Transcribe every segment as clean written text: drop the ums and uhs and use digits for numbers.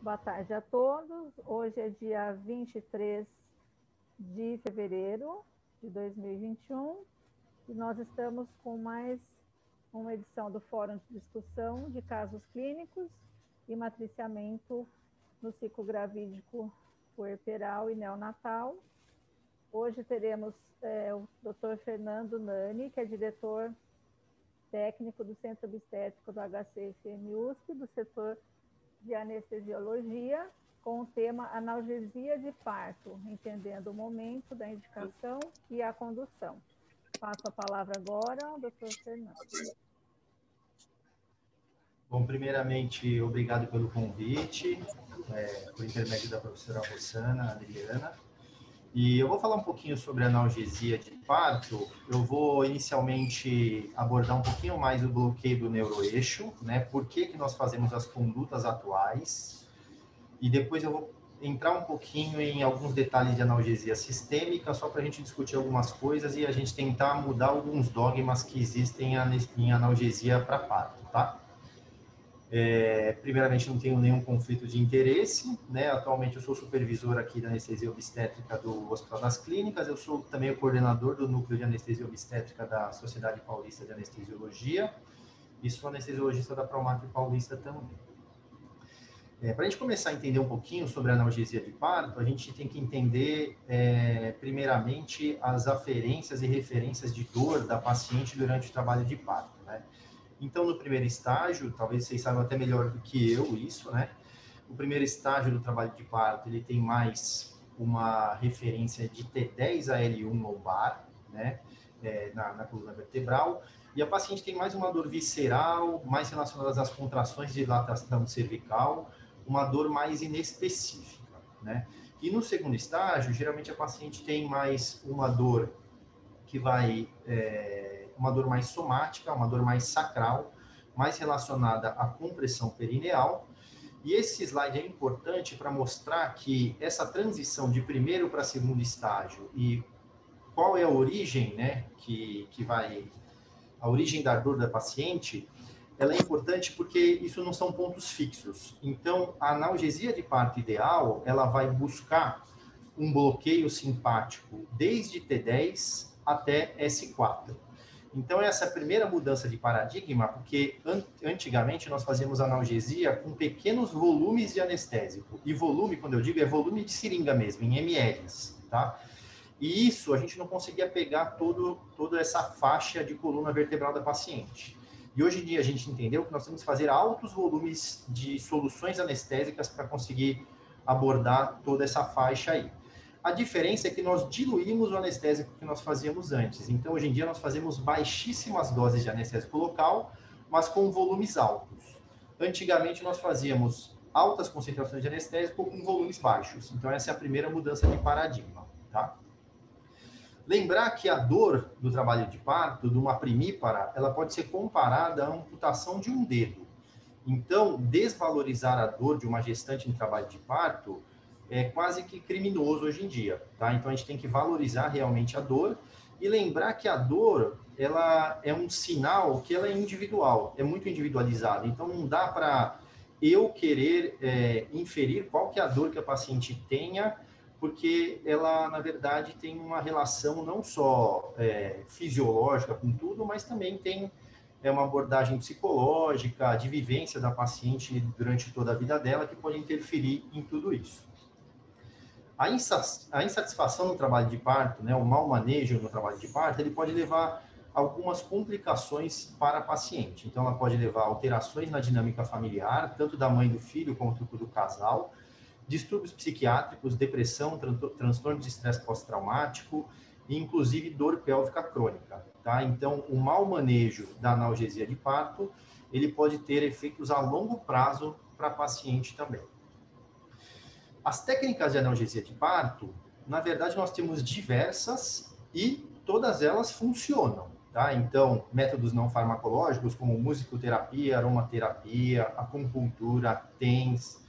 Boa tarde a todos. Hoje é dia 23 de fevereiro de 2021 e nós estamos com mais uma edição do Fórum de Discussão de Casos Clínicos e Matriciamento no Ciclo Gravídico Puerperal e Neonatal. Hoje teremos o Dr. Fernando Nani, que é diretor técnico do Centro Obstétrico do HCFM USP, do setor de anestesiologia, com o tema analgesia de parto, entendendo o momento da indicação e a condução. Passo a palavra agora ao Dr. Fernando. Bom, primeiramente, obrigado pelo convite, por intermédio da professora Rossana, Adriana. E eu vou falar um pouquinho sobre analgesia de parto. Eu vou inicialmente abordar um pouquinho mais o bloqueio do neuroeixo, né? Por que nós fazemos as condutas atuais. E depois eu vou entrar um pouquinho em alguns detalhes de analgesia sistêmica, só para a gente discutir algumas coisas e a gente tentar mudar alguns dogmas que existem em analgesia para parto, tá? Primeiramente, não tenho nenhum conflito de interesse, né? Atualmente, eu sou supervisor aqui da anestesia obstétrica do Hospital das Clínicas, eu sou também o coordenador do núcleo de anestesia obstétrica da Sociedade Paulista de Anestesiologia e sou anestesiologista da Promatre Paulista também. Para a gente começar a entender um pouquinho sobre a analgesia de parto, a gente tem que entender, primeiramente, as aferências e referências de dor da paciente durante o trabalho de parto, né? Então, no primeiro estágio, talvez vocês saibam até melhor do que eu isso, né? O primeiro estágio do trabalho de parto, ele tem mais uma referência de T10 a L1 lombar, né? Na coluna vertebral. E a paciente tem mais uma dor visceral, mais relacionada às contrações de dilatação cervical, uma dor mais inespecífica, né? E no segundo estágio, geralmente a paciente tem mais uma dor que vai... uma dor mais somática, uma dor mais sacral, mais relacionada à compressão perineal. E esse slide é importante para mostrar que essa transição de primeiro para segundo estágio e qual é a origem, né, a origem da dor da paciente, ela é importante porque isso não são pontos fixos. Então, a analgesia de parto ideal, ela vai buscar um bloqueio simpático desde T10 até S4. Então, essa é a primeira mudança de paradigma, porque antigamente nós fazíamos analgesia com pequenos volumes de anestésico. E volume, quando eu digo, é volume de seringa mesmo, em ml, tá? E isso a gente não conseguia pegar toda essa faixa de coluna vertebral da paciente. E hoje em dia a gente entendeu que nós temos que fazer altos volumes de soluções anestésicas para conseguir abordar toda essa faixa aí. A diferença é que nós diluímos o anestésico que nós fazíamos antes. Então, hoje em dia, nós fazemos baixíssimas doses de anestésico local, mas com volumes altos. Antigamente, nós fazíamos altas concentrações de anestésico com volumes baixos. Então, essa é a primeira mudança de paradigma, tá? Lembrar que a dor do trabalho de parto, de uma primípara, ela pode ser comparada à amputação de um dedo. Então, desvalorizar a dor de uma gestante em trabalho de parto é quase que criminoso hoje em dia, tá? Então, a gente tem que valorizar realmente a dor e lembrar que a dor, ela é um sinal que ela é individual, é muito individualizada. Então, não dá para eu querer inferir qual que é a dor que a paciente tenha, porque ela, na verdade, tem uma relação não só fisiológica com tudo, mas também tem uma abordagem psicológica, de vivência da paciente durante toda a vida dela, que pode interferir em tudo isso. A insatisfação no trabalho de parto, né, o mau manejo no trabalho de parto, ele pode levar a algumas complicações para a paciente. Então, ela pode levar a alterações na dinâmica familiar, tanto da mãe e do filho, quanto do casal, distúrbios psiquiátricos, depressão, transtorno de estresse pós-traumático e, inclusive, dor pélvica crônica, tá? Então, o mau manejo da analgesia de parto, ele pode ter efeitos a longo prazo para a paciente também. As técnicas de analgesia de parto, na verdade, nós temos diversas e todas elas funcionam, tá? Então, métodos não farmacológicos como musicoterapia, aromaterapia, acupuntura, TENS,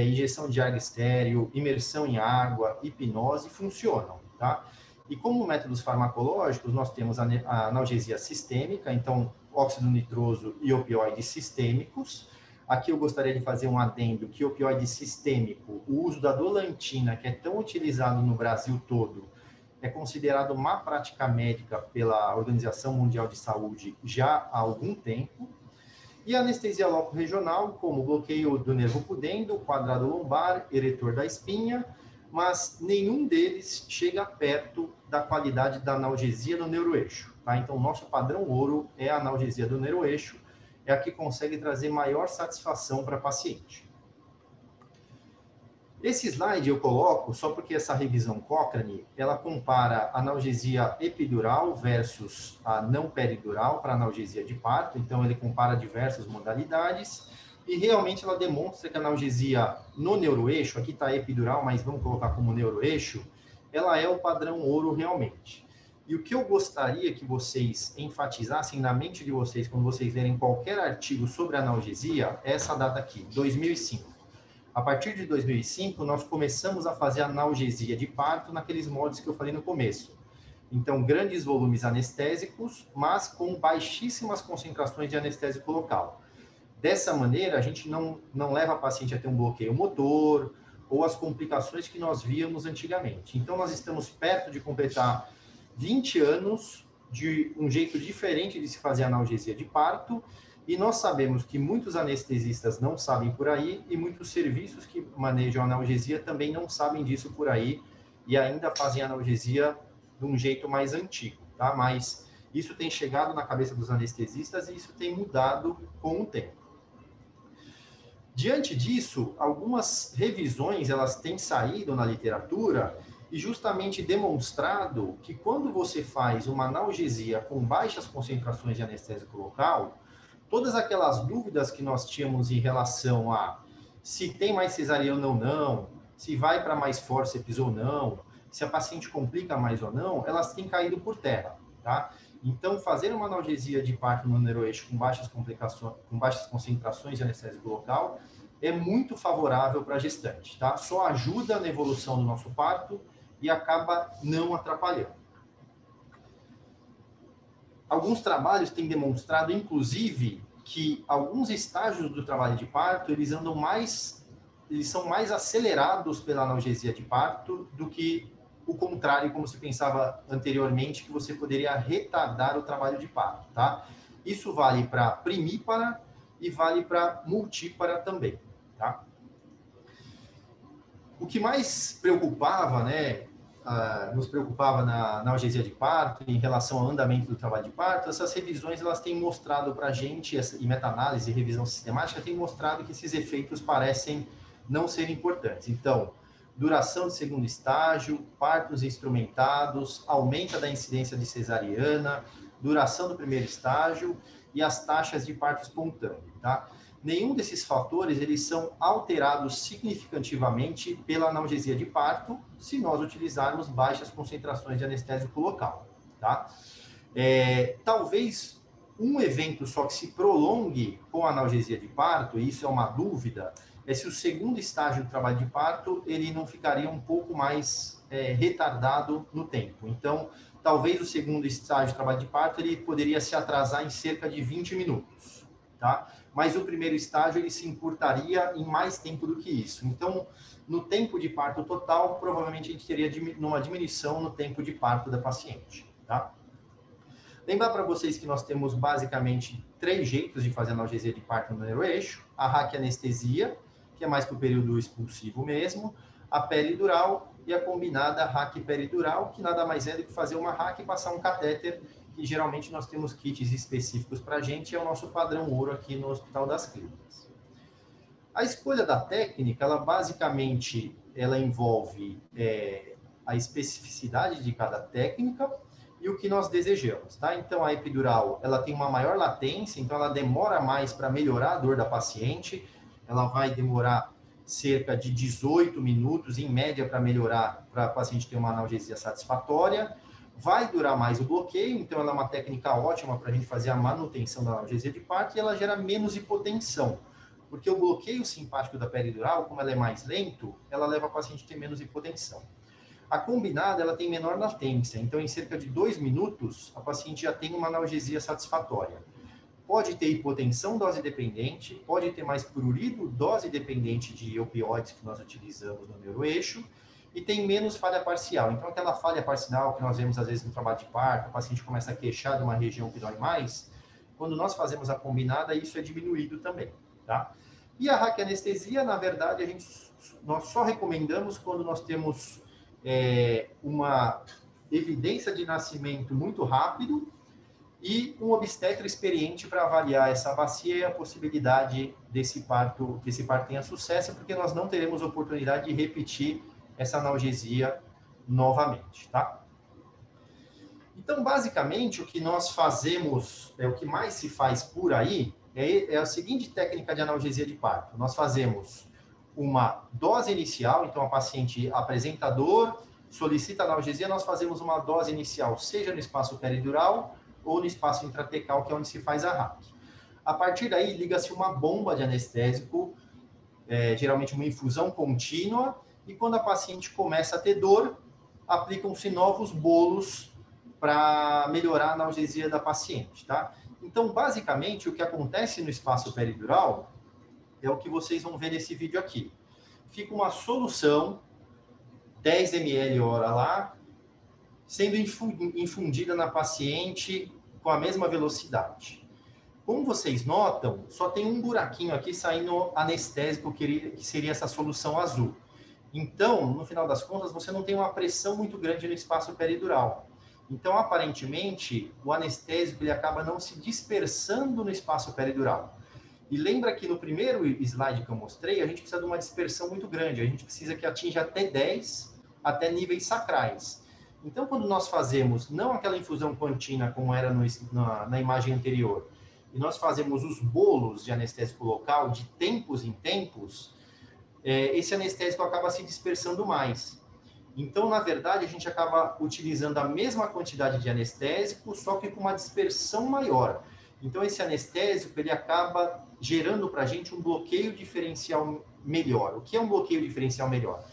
injeção de ar estéreo, imersão em água, hipnose, funcionam, tá? E como métodos farmacológicos, nós temos a analgesia sistêmica, então óxido nitroso e opioides sistêmicos, Aqui eu gostaria de fazer um adendo que o opioide sistêmico, o uso da dolantina, que é tão utilizado no Brasil todo, é considerado má prática médica pela Organização Mundial de Saúde já há algum tempo. E a anestesia loco-regional, como bloqueio do nervo pudendo, quadrado lombar, eretor da espinha, mas nenhum deles chega perto da qualidade da analgesia no neuroeixo. Tá? Então, nosso padrão ouro é a analgesia do neuroeixo, é a que consegue trazer maior satisfação para a paciente. Esse slide eu coloco só porque essa revisão Cochrane, ela compara analgesia epidural versus a não peridural para analgesia de parto, então ele compara diversas modalidades e realmente ela demonstra que a analgesia no neuroeixo, aqui está epidural, mas vamos colocar como neuroeixo, ela é o padrão ouro realmente. E o que eu gostaria que vocês enfatizassem na mente de vocês quando vocês lerem qualquer artigo sobre analgesia é essa data aqui, 2005. A partir de 2005, nós começamos a fazer analgesia de parto naqueles moldes que eu falei no começo. Então, grandes volumes anestésicos, mas com baixíssimas concentrações de anestésico local. Dessa maneira, a gente não leva a paciente a ter um bloqueio motor ou as complicações que nós víamos antigamente. Então, nós estamos perto de completar 20 anos de um jeito diferente de se fazer analgesia de parto, e nós sabemos que muitos anestesistas não sabem por aí, e muitos serviços que manejam analgesia também não sabem disso por aí, e ainda fazem analgesia de um jeito mais antigo, tá? Mas isso tem chegado na cabeça dos anestesistas e isso tem mudado com o tempo. Diante disso, algumas revisões elas têm saído na literatura e justamente demonstrado que quando você faz uma analgesia com baixas concentrações de anestésico local, todas aquelas dúvidas que nós tínhamos em relação a se tem mais cesariana ou não, se vai para mais fórceps ou não, se a paciente complica mais ou não, elas têm caído por terra, tá? Então, fazer uma analgesia de parto no neuroeixo com baixas complicações, com baixas concentrações de anestésico local é muito favorável para a gestante, tá? Só ajuda na evolução do nosso parto e acaba não atrapalhando. Alguns trabalhos têm demonstrado, inclusive, que alguns estágios do trabalho de parto, eles são mais acelerados pela analgesia de parto do que o contrário, como se pensava anteriormente, que você poderia retardar o trabalho de parto, tá? Isso vale para primípara e vale para multípara também, tá? O que mais preocupava, né, nos preocupava na analgesia de parto, em relação ao andamento do trabalho de parto, essas revisões elas têm mostrado para a gente, e meta-análise e revisão sistemática, têm mostrado que esses efeitos parecem não ser importantes. Então, duração de segundo estágio, partos instrumentados, aumenta da incidência de cesariana, duração do primeiro estágio e as taxas de parto espontâneo, tá? Nenhum desses fatores eles são alterados significativamente pela analgesia de parto se nós utilizarmos baixas concentrações de anestésico local, tá? Talvez um evento só que se prolongue com a analgesia de parto, e isso é uma dúvida, é se o segundo estágio do trabalho de parto ele não ficaria um pouco mais retardado no tempo. Então, talvez o segundo estágio do trabalho de parto ele poderia se atrasar em cerca de 20 minutos, tá? Mas o primeiro estágio ele se encurtaria em mais tempo do que isso. Então, no tempo de parto total, provavelmente a gente teria uma diminuição no tempo de parto da paciente, tá? Lembrar para vocês que nós temos basicamente 3 jeitos de fazer analgesia de parto no neuroeixo: a raquianestesia, que é mais para o período expulsivo mesmo, a peridural e a combinada raquiperidural, que nada mais é do que fazer uma raque e passar um catéter, que geralmente nós temos kits específicos para a gente, é o nosso padrão ouro aqui no Hospital das Clínicas. A escolha da técnica, ela basicamente envolve a especificidade de cada técnica e o que nós desejamos, tá? Então, a epidural, ela tem uma maior latência, então ela demora mais para melhorar a dor da paciente, ela vai demorar cerca de 18 minutos, em média, para melhorar, para a paciente ter uma analgesia satisfatória. Vai durar mais o bloqueio, então ela é uma técnica ótima para a gente fazer a manutenção da analgesia de parto e ela gera menos hipotensão, porque o bloqueio simpático da peridural, como ela é mais lento, ela leva a paciente a ter menos hipotensão. A combinada, ela tem menor latência, então em cerca de 2 minutos, a paciente já tem uma analgesia satisfatória. pode ter hipotensão dose dependente, pode ter mais prurido dose dependente de opioides que nós utilizamos no neuroeixo, e tem menos falha parcial. Então, aquela falha parcial que nós vemos às vezes no trabalho de parto, o paciente começa a queixar de uma região que dói mais, quando nós fazemos a combinada, isso é diminuído também, tá? E a raquianestesia, na verdade, nós só recomendamos quando nós temos uma evidência de nascimento muito rápido e um obstetra experiente para avaliar essa bacia e a possibilidade que esse parto tenha sucesso, porque nós não teremos oportunidade de repetir essa analgesia novamente, tá? Então, basicamente, o que nós fazemos, o que mais se faz por aí, é a seguinte técnica de analgesia de parto. Nós fazemos uma dose inicial, então a paciente apresenta dor, solicita analgesia, nós fazemos uma dose inicial, seja no espaço peridural ou no espaço intratecal, que é onde se faz a RAC. A partir daí, liga-se uma bomba de anestésico, geralmente uma infusão contínua, e quando a paciente começa a ter dor, aplicam-se novos bolos para melhorar a analgesia da paciente, tá? Então, basicamente, o que acontece no espaço peridural é o que vocês vão ver nesse vídeo aqui. Fica uma solução, 10 ml hora lá, sendo infundida na paciente com a mesma velocidade. Como vocês notam, só tem um buraquinho aqui saindo anestésico, que seria essa solução azul. Então, no final das contas, você não tem uma pressão muito grande no espaço peridural. Então, aparentemente, o anestésico ele acaba não se dispersando no espaço peridural. E lembra que no primeiro slide que eu mostrei, a gente precisa de uma dispersão muito grande. A gente precisa que atinja até 10, até níveis sacrais. Então, quando nós fazemos, não aquela infusão contínua como era na imagem anterior, e nós fazemos os bolos de anestésico local de tempos em tempos, esse anestésico acaba se dispersando mais. Então, na verdade, a gente acaba utilizando a mesma quantidade de anestésico, só que com uma dispersão maior. Então, esse anestésico, ele acaba gerando para a gente um bloqueio diferencial melhor. O que é um bloqueio diferencial melhor?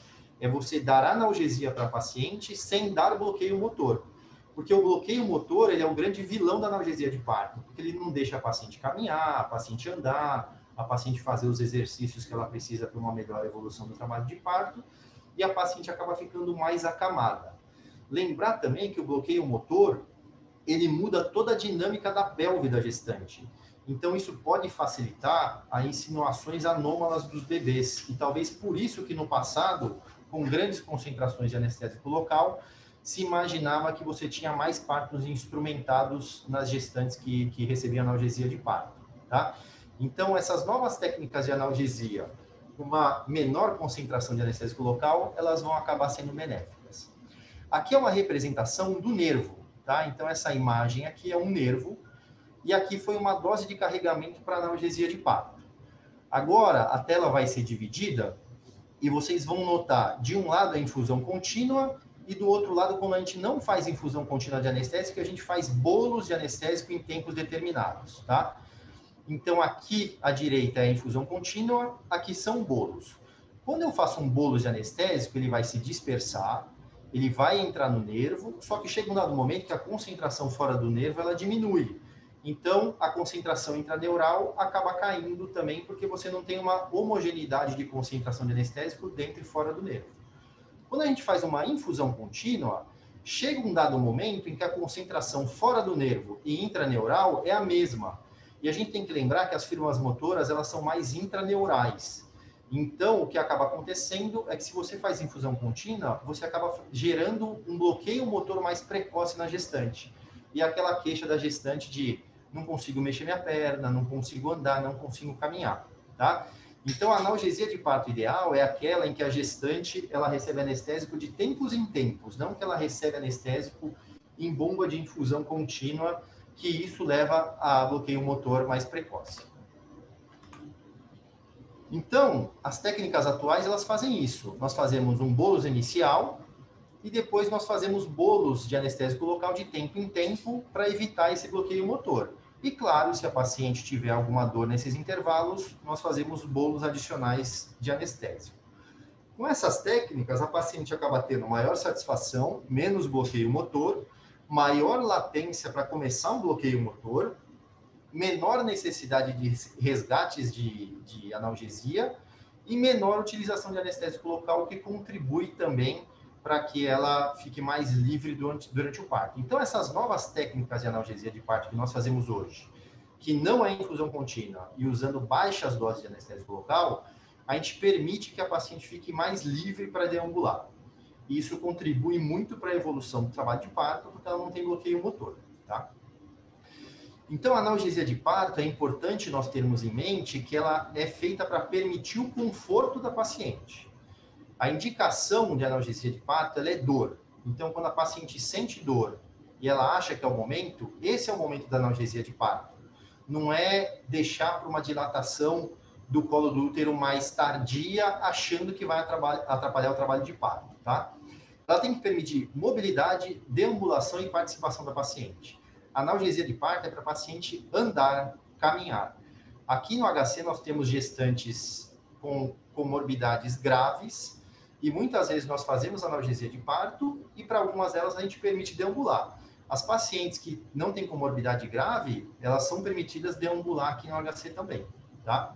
É você dar analgesia para a paciente sem dar bloqueio motor. Porque o bloqueio motor, ele é o grande vilão da analgesia de parto, porque ele não deixa a paciente caminhar, a paciente andar, a paciente fazer os exercícios que ela precisa para uma melhor evolução do trabalho de parto, e a paciente acaba ficando mais acamada. Lembrar também que o bloqueio motor, ele muda toda a dinâmica da pelve da gestante. Então, isso pode facilitar as insinuações anômalas dos bebês. E talvez por isso que no passado, com grandes concentrações de anestésico local, se imaginava que você tinha mais partos instrumentados nas gestantes que recebiam analgesia de parto, tá? Então, essas novas técnicas de analgesia, uma menor concentração de anestésico local, elas vão acabar sendo benéficas. Aqui é uma representação do nervo, tá? Então, essa imagem aqui é um nervo, e aqui foi uma dose de carregamento para analgesia de parto. Agora, a tela vai ser dividida, e vocês vão notar, de um lado a infusão contínua, e do outro lado, quando a gente não faz infusão contínua de anestésico, a gente faz bolos de anestésico em tempos determinados, tá? Então, aqui à direita é a infusão contínua, aqui são bolos. Quando eu faço um bolo de anestésico, ele vai se dispersar, ele vai entrar no nervo, só que chega um dado momento que a concentração fora do nervo, ela diminui. Então, a concentração intraneural acaba caindo também, porque você não tem uma homogeneidade de concentração de anestésico dentro e fora do nervo. Quando a gente faz uma infusão contínua, chega um dado momento em que a concentração fora do nervo e intraneural é a mesma. E a gente tem que lembrar que as fibras motoras, elas são mais intraneurais. Então, o que acaba acontecendo é que se você faz infusão contínua, você acaba gerando um bloqueio motor mais precoce na gestante. E aquela queixa da gestante de não consigo mexer minha perna, não consigo andar, não consigo caminhar, tá? Então, a analgesia de parto ideal é aquela em que a gestante ela recebe anestésico de tempos em tempos, não que ela recebe anestésico em bomba de infusão contínua, que isso leva a bloqueio motor mais precoce. Então, as técnicas atuais, elas fazem isso. Nós fazemos um bolos inicial e depois nós fazemos bolos de anestésico local de tempo em tempo para evitar esse bloqueio motor. E claro, se a paciente tiver alguma dor nesses intervalos, nós fazemos bolos adicionais de anestésico. Com essas técnicas, a paciente acaba tendo maior satisfação, menos bloqueio motor, maior latência para começar um bloqueio motor, menor necessidade de resgates de analgesia e menor utilização de anestésico local, que contribui também para que ela fique mais livre durante o parto. Então, essas novas técnicas de analgesia de parto que nós fazemos hoje, que não é infusão contínua e usando baixas doses de anestésico local, a gente permite que a paciente fique mais livre para deambular. E isso contribui muito para a evolução do trabalho de parto, porque ela não tem bloqueio motor, tá? Então, a analgesia de parto, é importante nós termos em mente que ela é feita para permitir o conforto da paciente. A indicação de analgesia de parto, ela é dor. Então, quando a paciente sente dor e ela acha que é o momento, esse é o momento da analgesia de parto. Não é deixar para uma dilatação do colo do útero mais tardia, achando que vai atrapalhar o trabalho de parto, tá? Ela tem que permitir mobilidade, deambulação e participação da paciente. A analgesia de parto é para a paciente andar, caminhar. Aqui no HC nós temos gestantes com comorbidades graves e muitas vezes nós fazemos analgesia de parto e para algumas delas a gente permite deambular. As pacientes que não têm comorbidade grave, elas são permitidas deambular aqui no HC também, tá?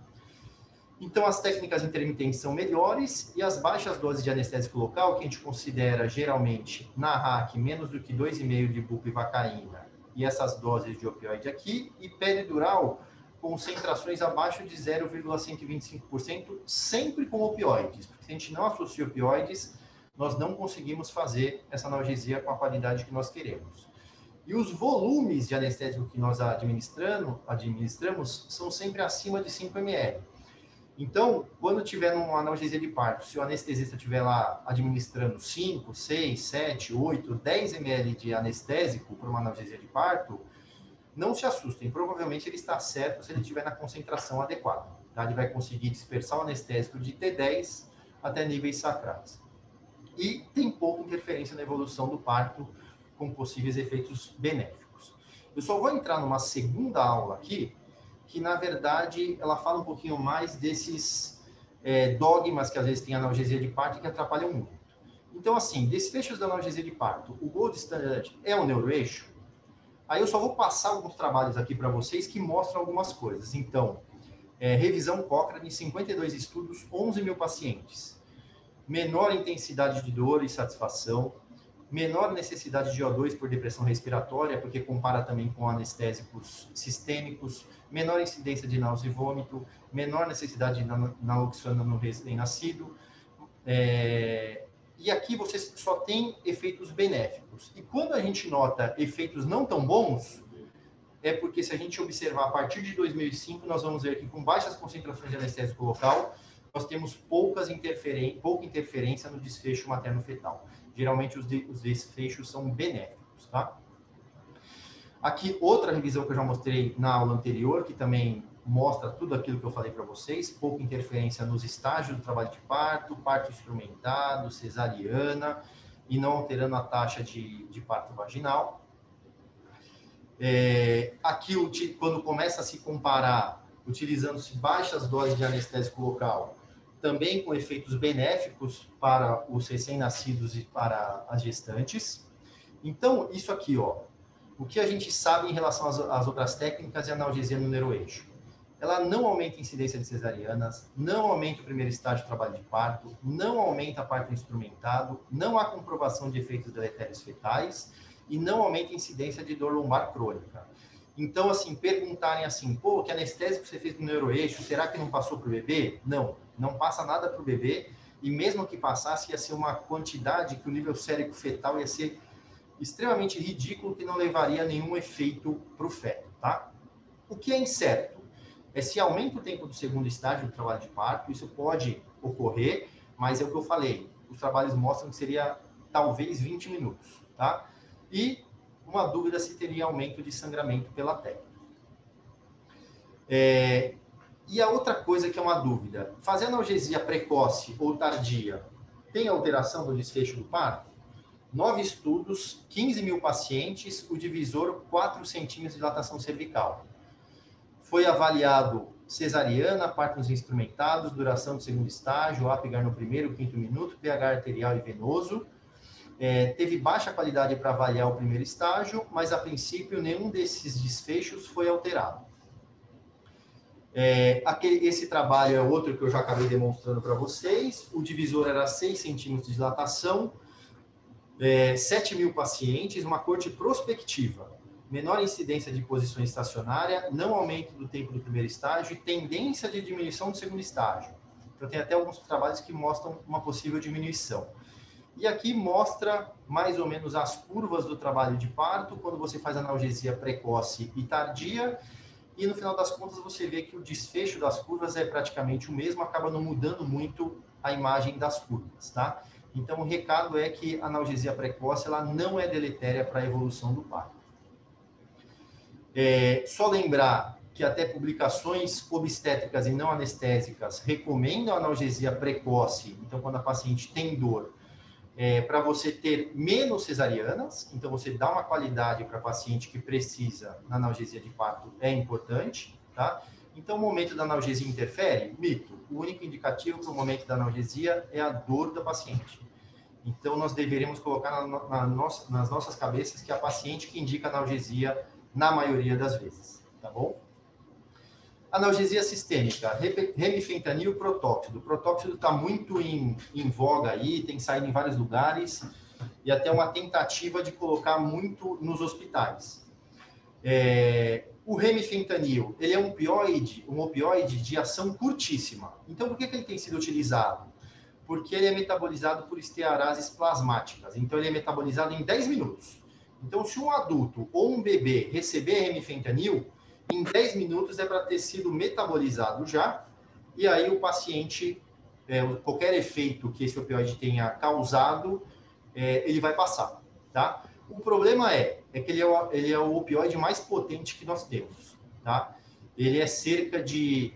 Então, as técnicas intermitentes são melhores e as baixas doses de anestésico local, que a gente considera geralmente na RAC menos do que 2,5 de bupivacaína e essas doses de opioide aqui, e peridural, concentrações abaixo de 0,125%, sempre com opioides. Porque se a gente não associa opioides, nós não conseguimos fazer essa analgesia com a qualidade que nós queremos. E os volumes de anestésico que nós administramos são sempre acima de 5 ml. Então, quando tiver uma analgesia de parto, se o anestesista estiver lá administrando 5, 6, 7, 8, 10 ml de anestésico para uma analgesia de parto, não se assustem, provavelmente ele está certo se ele estiver na concentração adequada. Tá? Ele vai conseguir dispersar o anestésico de T10 até níveis sacrais. E tem pouca interferência na evolução do parto, com possíveis efeitos benéficos. Eu só vou entrar numa segunda aula aqui, que na verdade ela fala um pouquinho mais desses dogmas que às vezes tem analgesia de parto e que atrapalham muito. Então, assim, desfechos da analgesia de parto, o gold standard é o neuroeixo? Aí eu só vou passar alguns trabalhos aqui para vocês que mostram algumas coisas. Então, revisão Cochrane, 52 estudos, 11 mil pacientes. Menor intensidade de dor e satisfação, menor necessidade de O2 por depressão respiratória, porque compara também com anestésicos sistêmicos, menor incidência de náusea e vômito, menor necessidade de naloxona no recém-nascido. E aqui você só tem efeitos benéficos. E quando a gente nota efeitos não tão bons, é porque se a gente observar a partir de 2005, nós vamos ver que com baixas concentrações de anestésico local, nós temos pouca interferência no desfecho materno-fetal. Geralmente os desfechos são benéficos, tá? Aqui outra revisão que eu já mostrei na aula anterior, que também mostra tudo aquilo que eu falei para vocês, pouca interferência nos estágios do trabalho de parto, parto instrumentado, cesariana, e não alterando a taxa de parto vaginal. Aqui, quando começa a se comparar, utilizando-se baixas doses de anestésico local, também com efeitos benéficos para os recém-nascidos e para as gestantes. Então, isso aqui, ó, o que a gente sabe em relação às outras técnicas de analgesia no neuroeixo. Ela não aumenta a incidência de cesarianas, não aumenta o primeiro estágio de trabalho de parto, não aumenta parto instrumentado, não há comprovação de efeitos deletérios fetais e não aumenta a incidência de dor lombar crônica. Então, assim, perguntarem assim, pô, que anestésico você fez no neuroeixo, será que não passou para o bebê? Não, não passa nada para o bebê, e mesmo que passasse, ia ser uma quantidade que o nível sérico fetal ia ser extremamente ridículo, que não levaria nenhum efeito para o feto, tá? O que é incerto é se aumenta o tempo do segundo estágio do trabalho de parto, isso pode ocorrer, mas é o que eu falei, os trabalhos mostram que seria talvez 20 minutos, tá? E uma dúvida se teria aumento de sangramento pela técnica. E a outra coisa que é uma dúvida, fazer analgesia precoce ou tardia tem alteração do desfecho do parto? 9 estudos, 15 mil pacientes, o divisor 4 centímetros de dilatação cervical. Foi avaliado cesariana, partos instrumentados, duração do segundo estágio, Apgar no primeiro, quinto minuto, pH arterial e venoso. Teve baixa qualidade para avaliar o primeiro estágio, mas a princípio nenhum desses desfechos foi alterado, Esse trabalho é outro que eu já acabei demonstrando para vocês. O divisor era 6 centímetros de dilatação, 7.000 pacientes, uma corte prospectiva, menor incidência de posição estacionária, não aumento do tempo do primeiro estágio e tendência de diminuição do segundo estágio. Então, tem até alguns trabalhos que mostram uma possível diminuição. E aqui mostra mais ou menos as curvas do trabalho de parto, quando você faz analgesia precoce e tardia, e no final das contas você vê que o desfecho das curvas é praticamente o mesmo, acaba não mudando muito a imagem das curvas, tá? Então, o recado é que a analgesia precoce ela não é deletéria para a evolução do parto. Só lembrar que até publicações obstétricas e não anestésicas recomendam a analgesia precoce, então quando a paciente tem dor, para você ter menos cesarianas, então você dá uma qualidade para a paciente que precisa na analgesia de parto é importante, tá? Então o momento da analgesia interfere? Mito. O único indicativo para o momento da analgesia é a dor da paciente. Então nós deveríamos colocar nas nossas cabeças que é a paciente que indica analgesia na maioria das vezes, tá bom? Analgesia sistêmica, remifentanil, protóxido. O protóxido está muito em voga aí, tem saído em vários lugares, e até uma tentativa de colocar muito nos hospitais. O remifentanil, ele é um opioide de ação curtíssima. Então, por que ele tem sido utilizado? Porque ele é metabolizado por estearases plasmáticas. Então, ele é metabolizado em 10 minutos. Então, se um adulto ou um bebê receber remifentanil, em 10 minutos é para ter sido metabolizado já, e aí o paciente, qualquer efeito que esse opioide tenha causado, ele vai passar, tá? O problema é que ele é o opioide mais potente que nós temos, tá? Ele é cerca de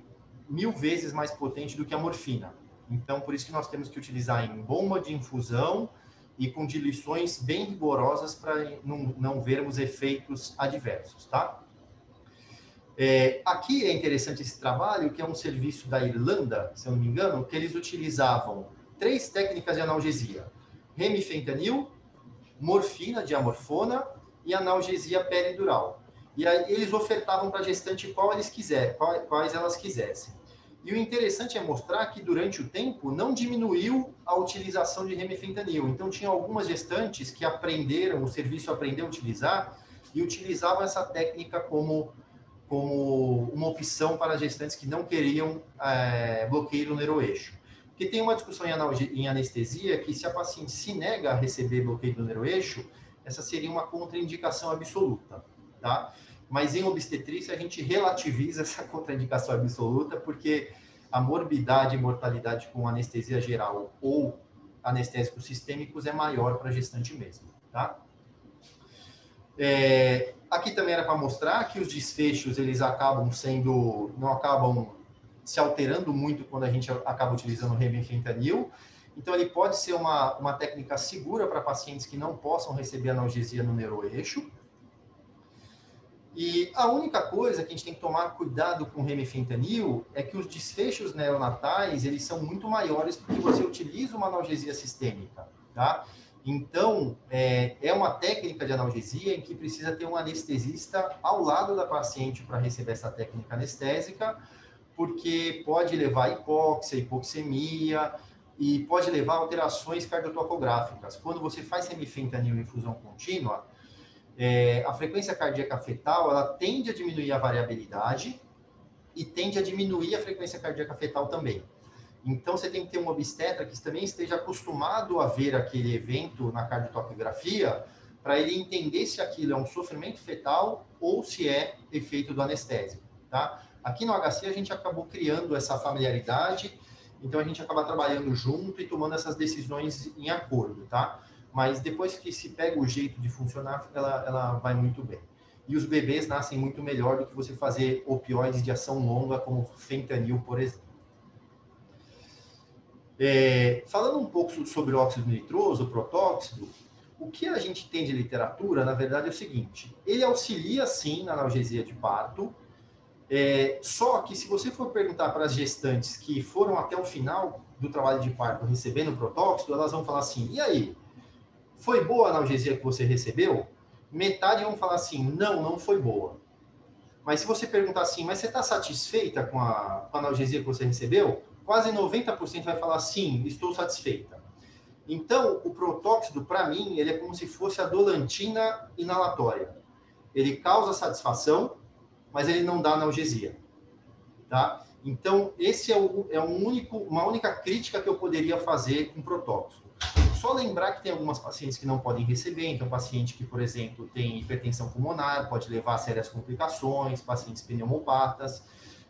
1000 vezes mais potente do que a morfina. Então, por isso que nós temos que utilizar em bomba de infusão e com diluições bem rigorosas para não vermos efeitos adversos, tá? Aqui é interessante esse trabalho, que é um serviço da Irlanda, se eu não me engano, que eles utilizavam 3 técnicas de analgesia: remifentanil, morfina, diamorfona e analgesia peridural. E aí eles ofertavam para a gestante quais elas quisessem. E o interessante é mostrar que durante o tempo não diminuiu a utilização de remifentanil. Então tinha algumas gestantes que o serviço aprendeu a utilizar e utilizavam essa técnica como uma opção para gestantes que não queriam bloqueio no neuroeixo. Porque tem uma discussão em anestesia que se a paciente se nega a receber bloqueio do neuroeixo, essa seria uma contraindicação absoluta, tá? Mas em obstetrícia a gente relativiza essa contraindicação absoluta porque a morbidade e mortalidade com anestesia geral ou anestésicos sistêmicos é maior para a gestante mesmo, tá? Aqui também era para mostrar que os desfechos eles não acabam se alterando muito quando a gente acaba utilizando o remifentanil. Então ele pode ser uma técnica segura para pacientes que não possam receber analgesia no neuroeixo. E a única coisa que a gente tem que tomar cuidado com o remifentanil é que os desfechos neonatais eles são muito maiores porque você utiliza uma analgesia sistêmica, tá? Então, é uma técnica de analgesia em que precisa ter um anestesista ao lado da paciente para receber essa técnica anestésica, porque pode levar a hipóxia, hipoxemia e pode levar a alterações cardiotocográficas. Quando você faz remifentanil em infusão contínua, a frequência cardíaca fetal ela tende a diminuir a variabilidade e tende a diminuir a frequência cardíaca fetal também. Então, você tem que ter um obstetra que também esteja acostumado a ver aquele evento na cardiotocografia para ele entender se aquilo é um sofrimento fetal ou se é efeito do anestésico, tá? Aqui no HC a gente acabou criando essa familiaridade, então a gente acaba trabalhando junto e tomando essas decisões em acordo, tá? Mas depois que se pega o jeito de funcionar, ela vai muito bem. E os bebês nascem muito melhor do que você fazer opioides de ação longa, como fentanil, por exemplo. Falando um pouco sobre o óxido nitroso, o protóxido, o que a gente tem de literatura, na verdade, é o seguinte: ele auxilia, sim, na analgesia de parto, só que se você for perguntar para as gestantes que foram até o final do trabalho de parto recebendo o protóxido, elas vão falar assim: e aí, foi boa a analgesia que você recebeu? Metade vão falar assim: não foi boa. Mas se você perguntar assim, mas você está satisfeita com a analgesia que você recebeu? Quase 90% vai falar sim, estou satisfeita. Então, o protóxido, para mim, ele é como se fosse a dolantina inalatória. Ele causa satisfação, mas ele não dá analgesia. Tá? Então, esse é uma única crítica que eu poderia fazer com protóxido. Só lembrar que tem algumas pacientes que não podem receber, então paciente que, por exemplo, tem hipertensão pulmonar, pode levar a sérias complicações, pacientes pneumopatas,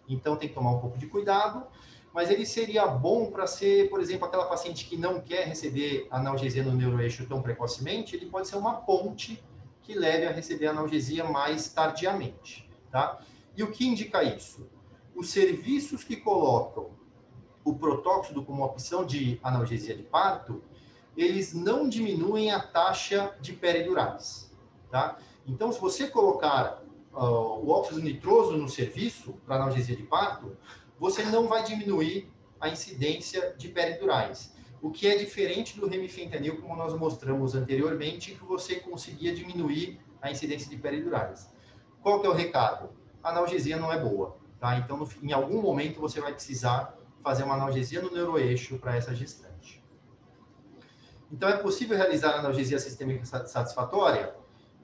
então tem que tomar um pouco de cuidado, mas ele seria bom para ser, por exemplo, aquela paciente que não quer receber analgesia no neuroeixo tão precocemente, ele pode ser uma ponte que leve a receber analgesia mais tardiamente, tá? E o que indica isso? Os serviços que colocam o protóxido como opção de analgesia de parto, eles não diminuem a taxa de peridurais, tá? Então, se você colocar o óxido nitroso no serviço para analgesia de parto, você não vai diminuir a incidência de peridurais, o que é diferente do remifentanil, como nós mostramos anteriormente, que você conseguia diminuir a incidência de peridurais. Qual que é o recado? A analgesia não é boa, tá? Então, em algum momento, você vai precisar fazer uma analgesia no neuroeixo para essa gestante. Então, é possível realizar analgesia sistêmica satisfatória?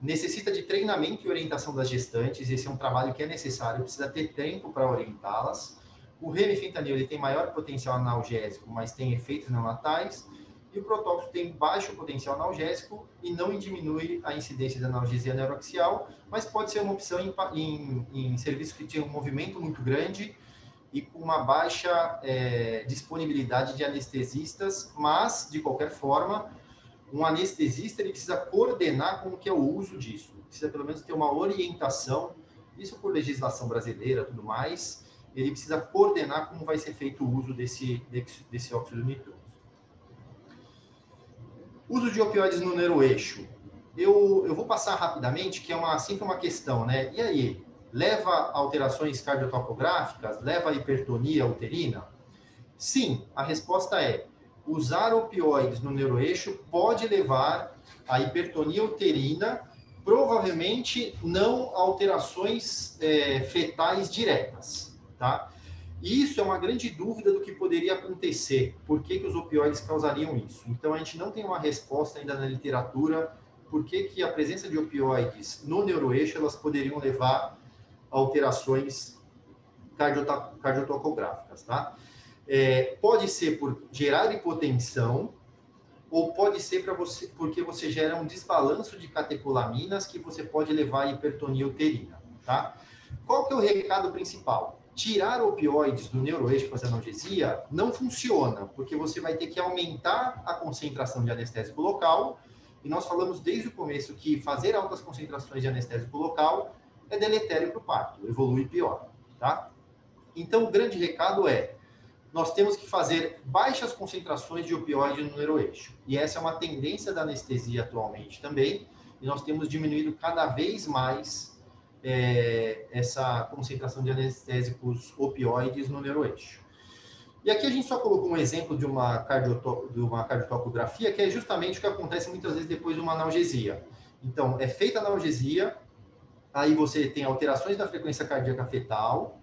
Necessita de treinamento e orientação das gestantes, esse é um trabalho que é necessário, precisa ter tempo para orientá-las. O remifentanil ele tem maior potencial analgésico, mas tem efeitos neonatais, e o protóxido tem baixo potencial analgésico e não diminui a incidência de analgesia neuroaxial, mas pode ser uma opção em serviços que têm um movimento muito grande e com uma baixa disponibilidade de anestesistas, mas, de qualquer forma, um anestesista ele precisa coordenar como que é o uso disso, precisa pelo menos ter uma orientação, isso por legislação brasileira e tudo mais, ele precisa coordenar como vai ser feito o uso desse óxido nitroso. Uso de opioides no neuroeixo. Eu vou passar rapidamente, que é sempre uma questão, né? E aí, leva a alterações cardiotocográficas? Leva a hipertonia uterina? Sim, a resposta é: usar opioides no neuroeixo pode levar a hipertonia uterina, provavelmente não alterações fetais diretas, tá? E isso é uma grande dúvida do que poderia acontecer, por que os opioides causariam isso. Então, a gente não tem uma resposta ainda na literatura por que a presença de opioides no neuroeixo elas poderiam levar a alterações cardiotocográficas, tá? Pode ser por gerar hipotensão, ou pode ser porque você gera um desbalanço de catecolaminas que você pode levar a hipertonia uterina, tá? Qual que é o recado principal? Tirar opioides do neuroeixo para fazer analgesia não funciona, porque você vai ter que aumentar a concentração de anestésico local, e nós falamos desde o começo que fazer altas concentrações de anestésico local é deletério para o parto, evolui pior, tá? Então, o grande recado é: nós temos que fazer baixas concentrações de opioide no neuroeixo. E essa é uma tendência da anestesia atualmente também, e nós temos diminuído cada vez mais essa concentração de anestésicos opioides no neuroeixo. E aqui a gente só colocou um exemplo de uma cardiotocografia, que é justamente o que acontece muitas vezes depois de uma analgesia. Então, é feita a analgesia, aí você tem alterações da frequência cardíaca fetal.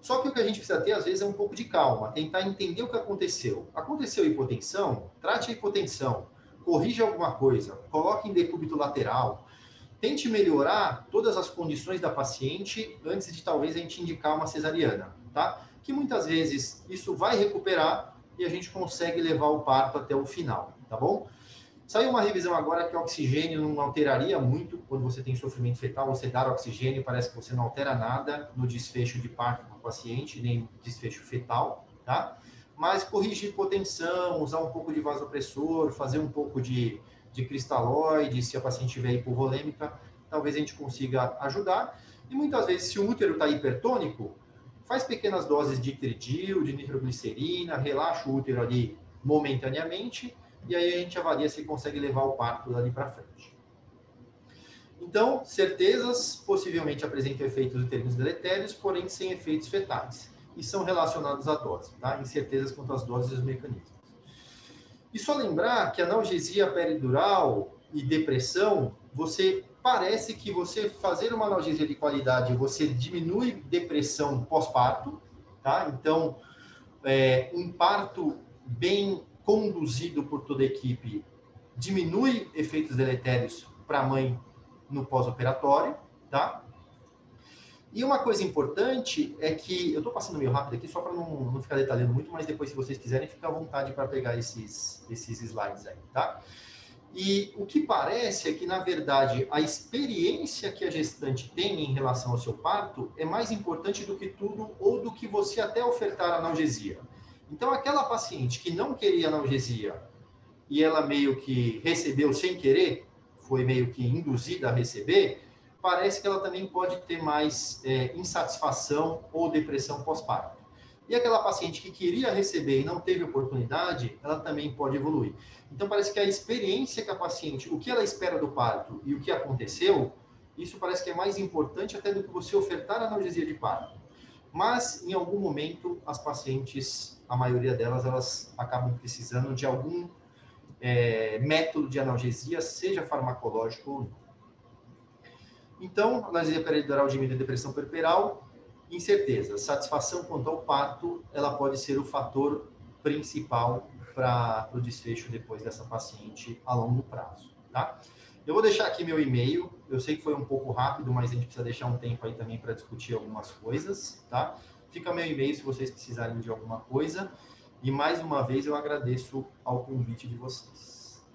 Só que o que a gente precisa ter, às vezes, é um pouco de calma, tentar entender o que aconteceu. Aconteceu hipotensão? Trate a hipotensão, corrija alguma coisa, coloque em decúbito lateral, tente melhorar todas as condições da paciente antes de, talvez, a gente indicar uma cesariana, tá? Que muitas vezes isso vai recuperar e a gente consegue levar o parto até o final, tá bom? Saiu uma revisão agora que o oxigênio não alteraria muito quando você tem sofrimento fetal, você dar oxigênio, parece que você não altera nada no desfecho de parto do paciente, nem desfecho fetal, tá? Mas corrigir hipotensão, usar um pouco de vasopressor, fazer um pouco de cristalóide, se a paciente tiver hipovolêmica, talvez a gente consiga ajudar. E muitas vezes, se o útero está hipertônico, faz pequenas doses de tridil, de nitroglicerina, relaxa o útero ali momentaneamente, e aí a gente avalia se consegue levar o parto dali para frente. Então, certezas possivelmente apresentam efeitos uterinos deletérios, porém sem efeitos fetais, e são relacionados à dose, tá? Incertezas quanto às doses e os mecanismos. E só lembrar que analgesia peridural e depressão, você parece que você fazer uma analgesia de qualidade, você diminui depressão pós-parto, tá? Então, um parto bem conduzido por toda a equipe diminui efeitos deletérios para a mãe no pós-operatório, tá? E uma coisa importante é que, eu estou passando meio rápido aqui, só para não ficar detalhando muito, mas depois, se vocês quiserem, fica à vontade para pegar esses slides aí, tá? E o que parece é que, na verdade, a experiência que a gestante tem em relação ao seu parto é mais importante do que tudo ou do que você até ofertar analgesia. Então, aquela paciente que não queria analgesia e ela meio que recebeu sem querer, foi meio que induzida a receber, parece que ela também pode ter mais insatisfação ou depressão pós-parto. E aquela paciente que queria receber e não teve oportunidade, ela também pode evoluir. Então, parece que a experiência que a paciente, o que ela espera do parto e o que aconteceu, isso parece que é mais importante até do que você ofertar a analgesia de parto. Mas, em algum momento, as pacientes, a maioria delas, elas acabam precisando de algum método de analgesia, seja farmacológico ou não. Então, analgesia peridural diminui a depressão puerperal, incerteza. Satisfação quanto ao parto, ela pode ser o fator principal para o desfecho depois dessa paciente a longo prazo, tá? Eu vou deixar aqui meu e-mail, eu sei que foi um pouco rápido, mas a gente precisa deixar um tempo aí também para discutir algumas coisas, tá? Fica meu e-mail se vocês precisarem de alguma coisa. E mais uma vez eu agradeço ao convite de vocês.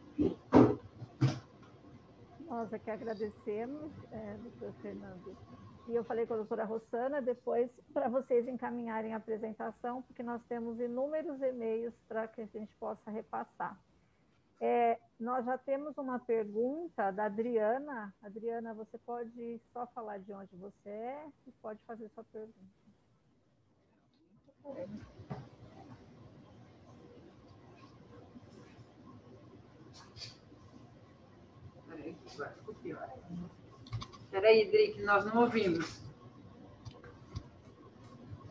Nós aqui agradecemos, doutor Fernando. E eu falei com a doutora Rossana depois para vocês encaminharem a apresentação, porque nós temos inúmeros e-mails para que a gente possa repassar. Nós já temos uma pergunta da Adriana. Adriana, você pode só falar de onde você é e pode fazer sua pergunta. Espera aí, Drick, nós não ouvimos.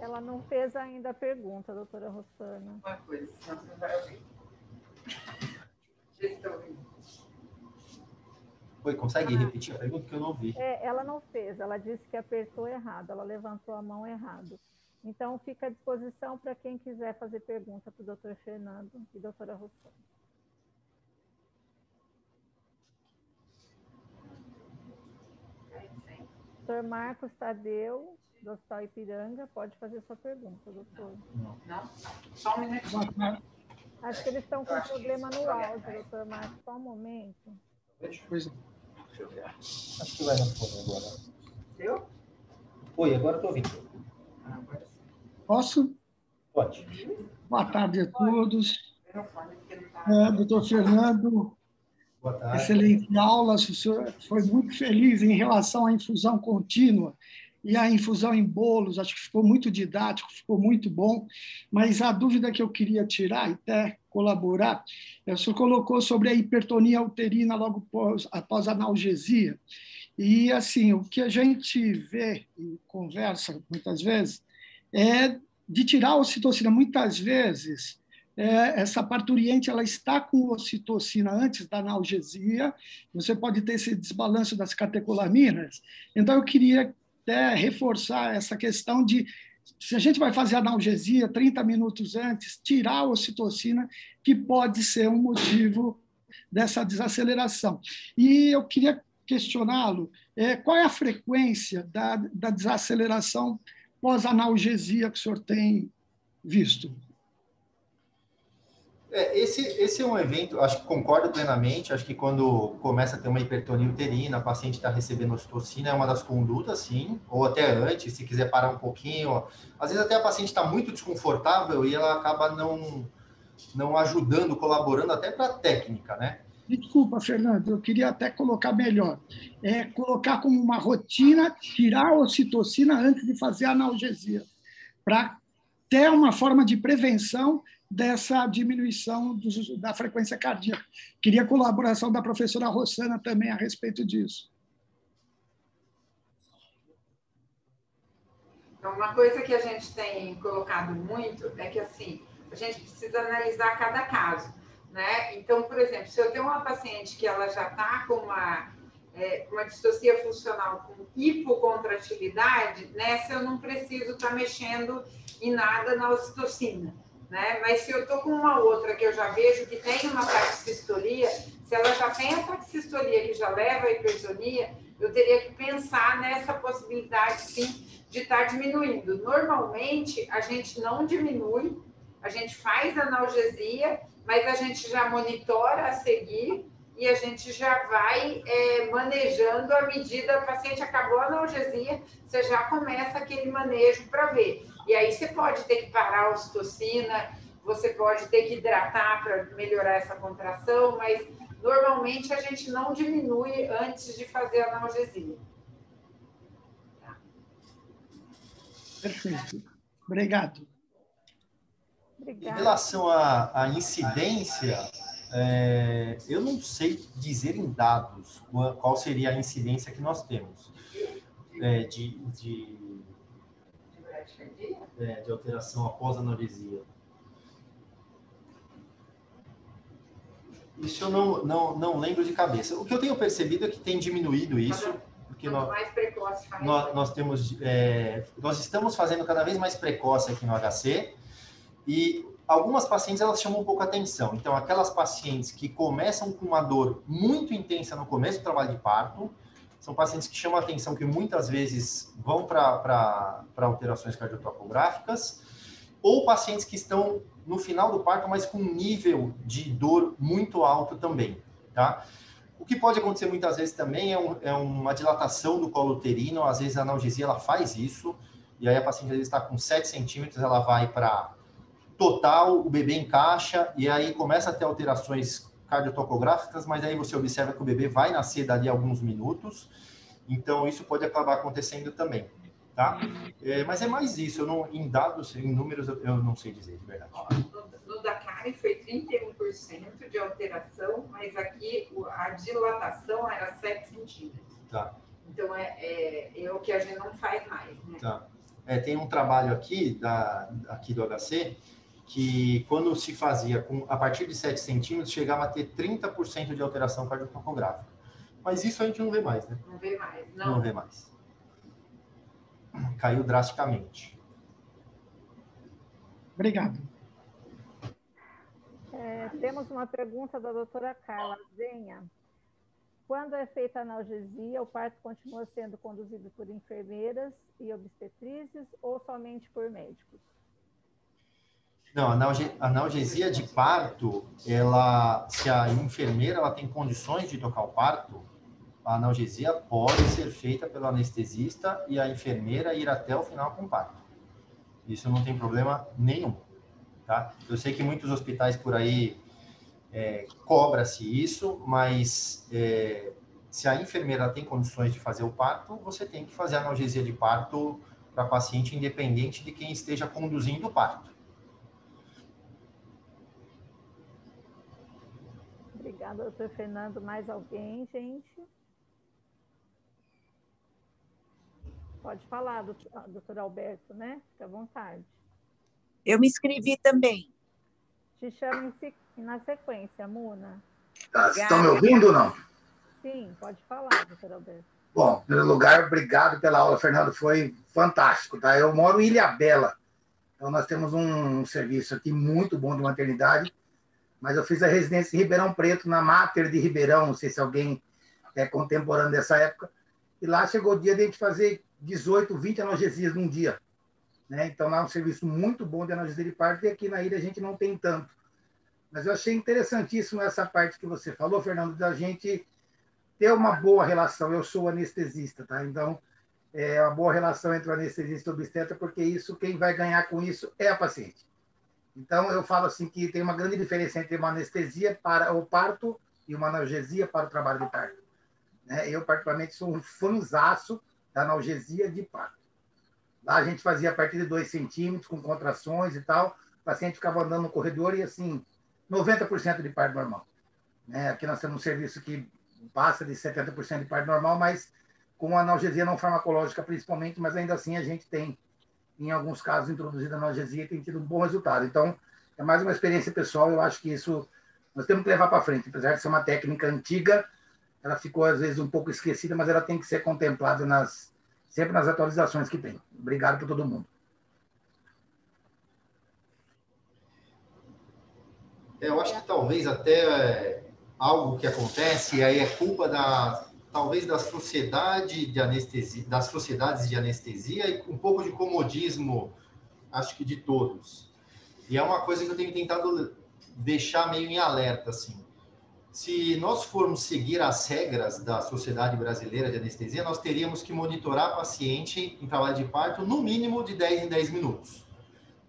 Ela não fez ainda a pergunta, doutora Rossana. Uma coisa, senão você não vai ouvir. Vocês estão ouvindo? Oi, consegue repetir a pergunta que eu não ouvi? Ela não fez, ela disse que apertou errado, ela levantou a mão errado. Então, fica à disposição para quem quiser fazer pergunta para o doutor Fernando e doutora Rossana. Doutor Marcos Tadeu, do Hospital Ipiranga, pode fazer sua pergunta, doutor. Não? Só um minutinho. Acho que eles estão com problema no áudio, doutor Marcos. Só um momento. Deixa eu ver. Acho que vai na fone agora. Eu? Oi, agora estou ouvindo. Posso? Pode. Boa tarde a todos. Tá. Doutor Fernando, Boa tarde. excelente aula. O senhor foi muito feliz em relação à infusão contínua e à infusão em bolos. Acho que ficou muito didático, ficou muito bom. Mas a dúvida que eu queria tirar e até colaborar, o senhor colocou sobre a hipertonia uterina logo após a analgesia. E, assim, o que a gente vê e conversa muitas vezes é de tirar a ocitocina. Muitas vezes, essa parturiente ela está com ocitocina antes da analgesia, você pode ter esse desbalanço das catecolaminas. Então, eu queria até reforçar essa questão de, se a gente vai fazer analgesia 30 minutos antes, tirar a ocitocina, que pode ser um motivo dessa desaceleração. E eu queria questioná-lo, qual é a frequência da desaceleração pós-analgesia que o senhor tem visto? Esse é um evento, acho que concordo plenamente, acho que quando começa a ter uma hipertonia uterina, a paciente está recebendo ocitocina, é uma das condutas, sim, ou até antes, se quiser parar um pouquinho. Às vezes até a paciente está muito desconfortável e ela acaba não ajudando, colaborando até para a técnica, né? Desculpa, Fernando, eu queria até colocar melhor. Colocar como uma rotina, tirar a ocitocina antes de fazer a analgesia, para ter uma forma de prevenção dessa diminuição da frequência cardíaca. Queria a colaboração da professora Rossana também a respeito disso. Então, uma coisa que a gente tem colocado muito é que, assim, a gente precisa analisar cada caso, né? Então, por exemplo, se eu tenho uma paciente que ela já está com uma uma distocia funcional com hipocontratilidade, nessa eu não preciso estar mexendo em nada na ocitocina, né? Mas se eu estou com uma outra que eu já vejo que tem uma taxistolia, se ela já tem a taxistolia que já leva à hipertonia, eu teria que pensar nessa possibilidade, sim, de estar diminuindo. Normalmente, a gente não diminui, a gente faz analgesia, mas a gente já monitora a seguir e a gente já vai manejando à medida, o paciente acabou a analgesia, você já começa aquele manejo para ver. E aí você pode ter que parar a ocitocina, você pode ter que hidratar para melhorar essa contração, mas normalmente a gente não diminui antes de fazer a analgesia. Perfeito. Obrigado. Em relação à incidência, eu não sei dizer em dados qual seria a incidência que nós temos de alteração após analgesia. Isso eu não lembro de cabeça. O que eu tenho percebido é que tem diminuído isso, porque mais precoce faz. Nós estamos fazendo cada vez mais precoce aqui no HC, e algumas pacientes elas chamam um pouco a atenção. Então, aquelas pacientes que começam com uma dor muito intensa no começo do trabalho de parto, são pacientes que chamam a atenção, que muitas vezes vão para alterações cardiotocográficas, ou pacientes que estão no final do parto, mas com um nível de dor muito alto também, tá? O que pode acontecer muitas vezes também é uma dilatação do colo uterino, às vezes a analgesia ela faz isso, e aí a paciente às vezes está com 7 centímetros, ela vai para total, o bebê encaixa, e aí começa a ter alterações cardiotocográficas, mas aí você observa que o bebê vai nascer dali a alguns minutos, então isso pode acabar acontecendo também, tá? Mas é mais isso, em dados, em números, eu não sei dizer, de verdade. No da Karen foi 31% de alteração, mas aqui a dilatação era 7 centímetros. Tá. Então, é o que a gente não faz mais, né? Tá. Tem um trabalho aqui do HC, que quando se fazia a partir de 7 centímetros, chegava a ter 30% de alteração cardiotocográfica. Mas isso a gente não vê mais, né? Não vê mais, não. Não vê mais. Caiu drasticamente. Obrigado. Temos uma pergunta da doutora Carla Zenha. Quando é feita a analgesia, o parto continua sendo conduzido por enfermeiras e obstetrizes ou somente por médicos? Não, a analgesia de parto, se a enfermeira ela tem condições de tocar o parto, a analgesia pode ser feita pelo anestesista e a enfermeira ir até o final com o parto. Isso não tem problema nenhum, tá? Eu sei que muitos hospitais por aí cobra-se isso, mas se a enfermeira tem condições de fazer o parto, você tem que fazer a analgesia de parto para a paciente, independente de quem esteja conduzindo o parto. Obrigada, doutor Fernando. Mais alguém, gente? Pode falar, doutor Alberto, né? Fique à vontade. Eu me inscrevi também. Te chamo na sequência, Muna. Tá, vocês estão me ouvindo ou não? Sim, pode falar, doutor Alberto. Bom, em primeiro lugar, obrigado pela aula, Fernando, foi fantástico, tá? Eu moro em Ilhabela, então nós temos um serviço aqui muito bom de maternidade, mas eu fiz a residência em Ribeirão Preto, na Mater de Ribeirão, não sei se alguém é contemporâneo dessa época, e lá chegou o dia de a gente fazer 18, 20 analgesias num dia, né? Então lá é um serviço muito bom de analgesia de parto, e aqui na ilha a gente não tem tanto. Mas eu achei interessantíssimo essa parte que você falou, Fernando, da gente ter uma boa relação. Eu sou anestesista, tá? Então, uma boa relação entre o anestesista e o obstetra, porque quem vai ganhar com isso é a paciente. Então, eu falo assim que tem uma grande diferença entre uma anestesia para o parto e uma analgesia para o trabalho de parto, né? Eu, particularmente, sou um fãzaço da analgesia de parto. Lá a gente fazia a partir de 2 centímetros, com contrações e tal, o paciente ficava andando no corredor e, assim, 90% de parto normal, né? Aqui nós temos um serviço que passa de 70% de parto normal, mas com analgesia não farmacológica principalmente, mas ainda assim a gente tem, em alguns casos, introduzido a analgesia e tem tido um bom resultado. Então, é mais uma experiência pessoal, eu acho que isso nós temos que levar para frente, apesar de ser uma técnica antiga, ela ficou, às vezes, um pouco esquecida, mas ela tem que ser contemplada sempre nas atualizações que tem. Obrigado por todo mundo. Eu acho que talvez até algo que acontece, e aí é culpa talvez da sociedade de anestesia, das sociedades de anestesia e um pouco de comodismo, acho que de todos. E é uma coisa que eu tenho tentado deixar meio em alerta, assim. Se nós formos seguir as regras da Sociedade Brasileira de Anestesia, nós teríamos que monitorar a paciente em trabalho de parto no mínimo de 10 em 10 minutos,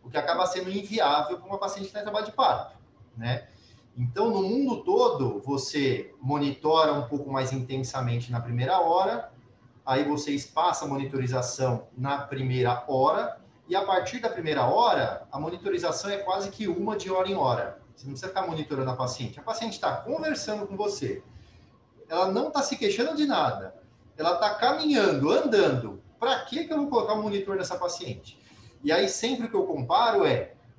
o que acaba sendo inviável para uma paciente que está em trabalho de parto, né? Então, no mundo todo, você monitora um pouco mais intensamente na primeira hora, aí você espaça a monitorização na primeira hora, e a partir da primeira hora, a monitorização é quase que uma de hora em hora. Você não precisa ficar monitorando a paciente. A paciente está conversando com você, ela não está se queixando de nada, ela está caminhando, andando. Para que eu vou colocar um monitor nessa paciente? E aí, sempre que eu comparo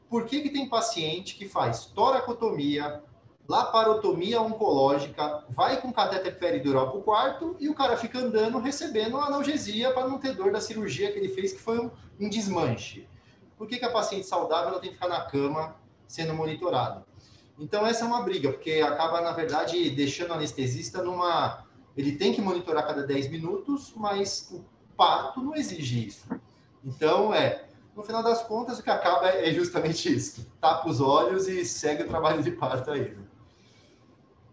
por que tem paciente que faz toracotomia, laparotomia oncológica, vai com catéter peridural para o quarto e o cara fica andando, recebendo analgesia para não ter dor da cirurgia que ele fez, que foi um desmanche. Por que a paciente saudável ela tem que ficar na cama sendo monitorada? Então, essa é uma briga, porque acaba, na verdade, deixando o anestesista numa... Ele tem que monitorar cada 10 minutos, mas o parto não exige isso. Então, no final das contas, o que acaba é justamente isso. Tapa os olhos e segue o trabalho de parto aí.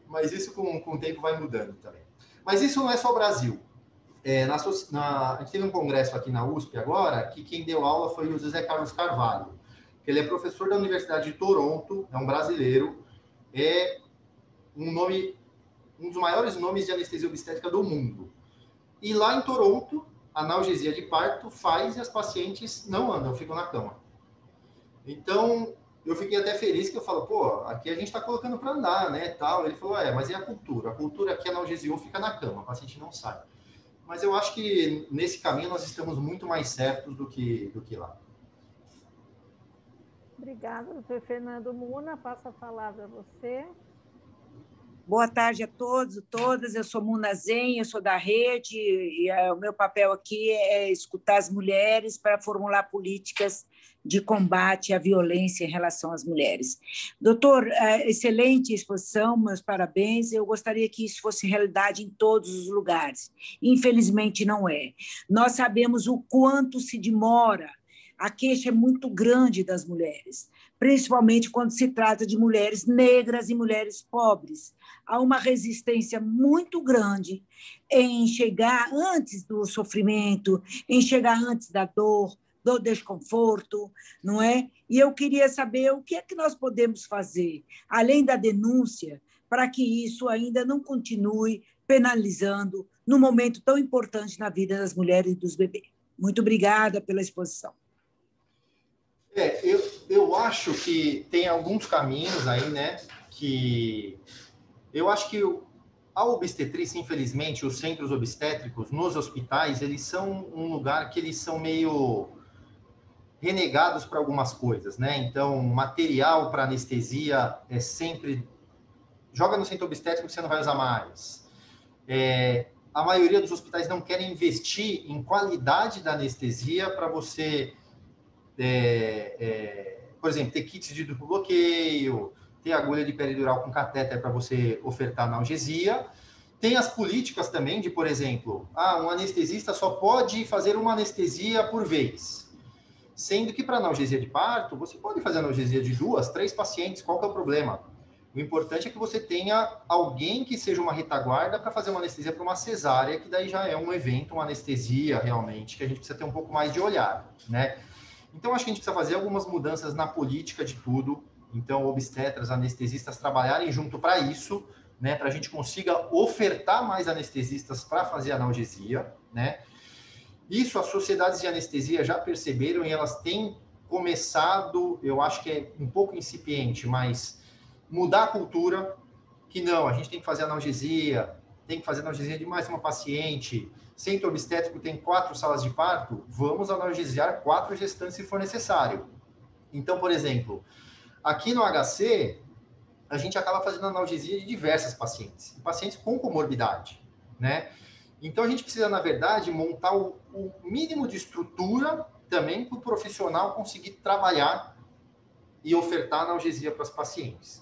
Mas isso com o tempo vai mudando também. Mas isso não é só o Brasil. A gente teve um congresso aqui na USP agora, que quem deu aula foi o José Carlos Carvalho. Ele é professor da Universidade de Toronto, é um brasileiro, é um dos maiores nomes de anestesia obstétrica do mundo. E lá em Toronto, a analgesia de parto faz e as pacientes não andam, ficam na cama. Então, eu fiquei até feliz que eu falo, aqui a gente está colocando para andar, né, tal. Ele falou, mas e a cultura? A cultura aqui, a analgesiou, fica na cama, a paciente não sai. Mas eu acho que nesse caminho nós estamos muito mais certos do que lá. Obrigada, doutor Fernando Muna. Passo a palavra a você. Boa tarde a todos e todas. Eu sou Muna Zen, eu sou da rede e o meu papel aqui é escutar as mulheres para formular políticas de combate à violência em relação às mulheres. Doutor, excelente exposição, meus parabéns. Eu gostaria que isso fosse realidade em todos os lugares. Infelizmente, não é. Nós sabemos o quanto se demora. A queixa é muito grande das mulheres, principalmente quando se trata de mulheres negras e mulheres pobres. Há uma resistência muito grande em chegar antes do sofrimento, em chegar antes da dor, do desconforto, não é? E eu queria saber o que é que nós podemos fazer, além da denúncia, para que isso ainda não continue penalizando num momento tão importante na vida das mulheres e dos bebês. Muito obrigada pela exposição. Eu acho que tem alguns caminhos aí, né, que eu acho que a obstetrícia, infelizmente, os centros obstétricos nos hospitais, eles são um lugar que eles são meio renegados para algumas coisas, né? Então, material para anestesia é sempre... Joga no centro obstétrico que você não vai usar mais. A maioria dos hospitais não querem investir em qualidade da anestesia para você... por exemplo, ter kits de duplo bloqueio, ter agulha de peridural com catéter para você ofertar analgesia. Tem as políticas também de, por exemplo, um anestesista só pode fazer uma anestesia por vez. Sendo que para analgesia de parto, você pode fazer analgesia de 2, 3 pacientes, qual que é o problema? O importante é que você tenha alguém que seja uma retaguarda para fazer uma anestesia para uma cesárea, que daí já é um evento, uma anestesia realmente, que a gente precisa ter um pouco mais de olhar, né? Então, acho que a gente precisa fazer algumas mudanças na política de tudo. Então, obstetras, anestesistas trabalharem junto para isso, né? Para a gente consiga ofertar mais anestesistas para fazer analgesia, né? Isso as sociedades de anestesia já perceberam e elas têm começado, eu acho que é um pouco incipiente, mas mudar a cultura, que não, a gente tem que fazer analgesia de mais uma paciente. Centro obstétrico tem 4 salas de parto, vamos analgesiar 4 gestantes se for necessário. Então, por exemplo, aqui no HC, a gente acaba fazendo analgesia de diversas pacientes, pacientes com comorbidade, né? Então, a gente precisa, na verdade, montar o mínimo de estrutura também para o profissional conseguir trabalhar e ofertar analgesia para as pacientes.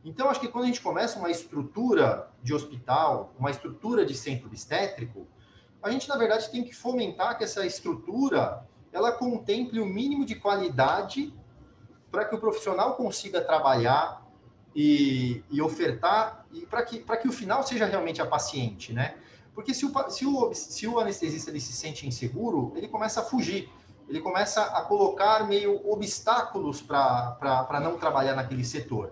Então, acho que quando a gente começa uma estrutura de hospital, uma estrutura de centro obstétrico, a gente, na verdade, tem que fomentar que essa estrutura ela contemple o mínimo de qualidade para que o profissional consiga trabalhar e ofertar, e para que o final seja realmente a paciente, né? Porque se o anestesista ele se sente inseguro, ele começa a fugir, ele começa a colocar meio obstáculos para não trabalhar naquele setor.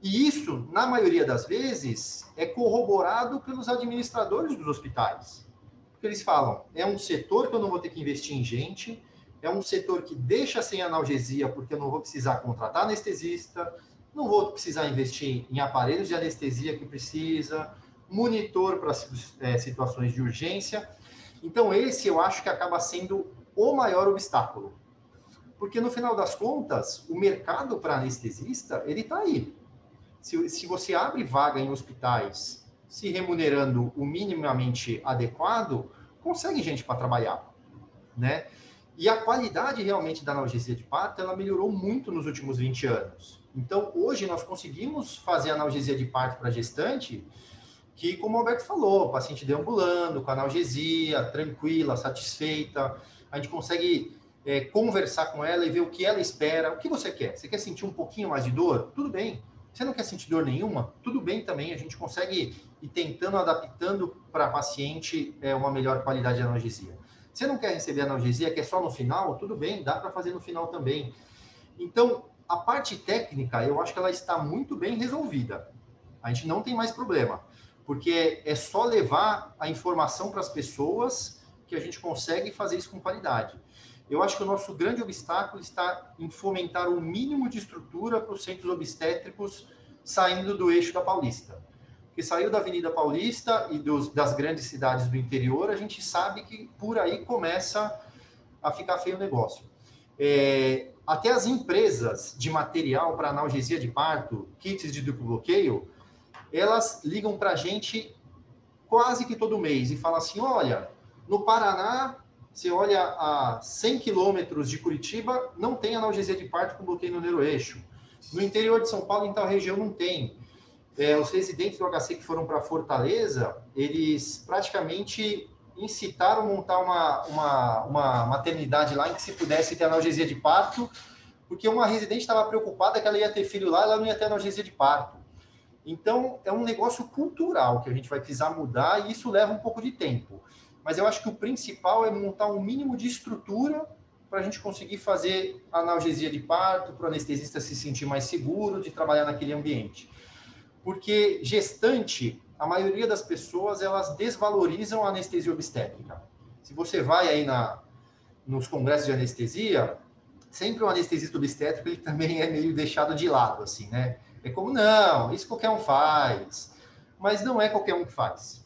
E isso, na maioria das vezes, é corroborado pelos administradores dos hospitais. Porque eles falam, é um setor que eu não vou ter que investir em gente, é um setor que deixa sem analgesia porque eu não vou precisar contratar anestesista, não vou precisar investir em aparelhos de anestesia que precisa, monitor para situações de urgência. Então, esse eu acho que acaba sendo o maior obstáculo. Porque, no final das contas, o mercado para anestesista, ele está aí. Se você abre vaga em hospitais se remunerando o minimamente adequado, consegue gente para trabalhar, né? E a qualidade realmente da analgesia de parto, ela melhorou muito nos últimos 20 anos. Então, hoje, nós conseguimos fazer analgesia de parto para gestante, que, como o Alberto falou, o paciente deambulando, com analgesia, tranquila, satisfeita, a gente consegue conversar com ela e ver o que ela espera. O que você quer? Você quer sentir um pouquinho mais de dor? Tudo bem. Você não quer sentir dor nenhuma? Tudo bem também. A gente consegue ir tentando, adaptando para a paciente uma melhor qualidade de analgesia. Você não quer receber analgesia, quer só no final? Tudo bem, dá para fazer no final também. Então, a parte técnica, eu acho que ela está muito bem resolvida. A gente não tem mais problema, porque é só levar a informação para as pessoas que a gente consegue fazer isso com qualidade. Eu acho que o nosso grande obstáculo está em fomentar o mínimo de estrutura para os centros obstétricos saindo do eixo da Paulista. Porque saiu da Avenida Paulista e das grandes cidades do interior, a gente sabe que por aí começa a ficar feio o negócio. Até as empresas de material para analgesia de parto, kits de duplo bloqueio, elas ligam para a gente quase que todo mês e falam assim, olha, no Paraná, você olha a 100 quilômetros de Curitiba, não tem analgesia de parto com bloqueio no neuroeixo. No interior de São Paulo, em tal região, não tem. Os residentes do HC que foram para Fortaleza, eles praticamente incitaram a montar uma maternidade lá em que se pudesse ter analgesia de parto, porque uma residente estava preocupada que ela ia ter filho lá, ela não ia ter analgesia de parto. Então, é um negócio cultural que a gente vai precisar mudar e isso leva um pouco de tempo. Mas eu acho que o principal é montar um mínimo de estrutura para a gente conseguir fazer analgesia de parto, para o anestesista se sentir mais seguro de trabalhar naquele ambiente. Porque gestante, a maioria das pessoas, elas desvalorizam a anestesia obstétrica. Se você vai aí nos congressos de anestesia, sempre o anestesista obstétrico, ele também é meio deixado de lado, assim, né? É como, não, isso qualquer um faz. Mas não é qualquer um que faz.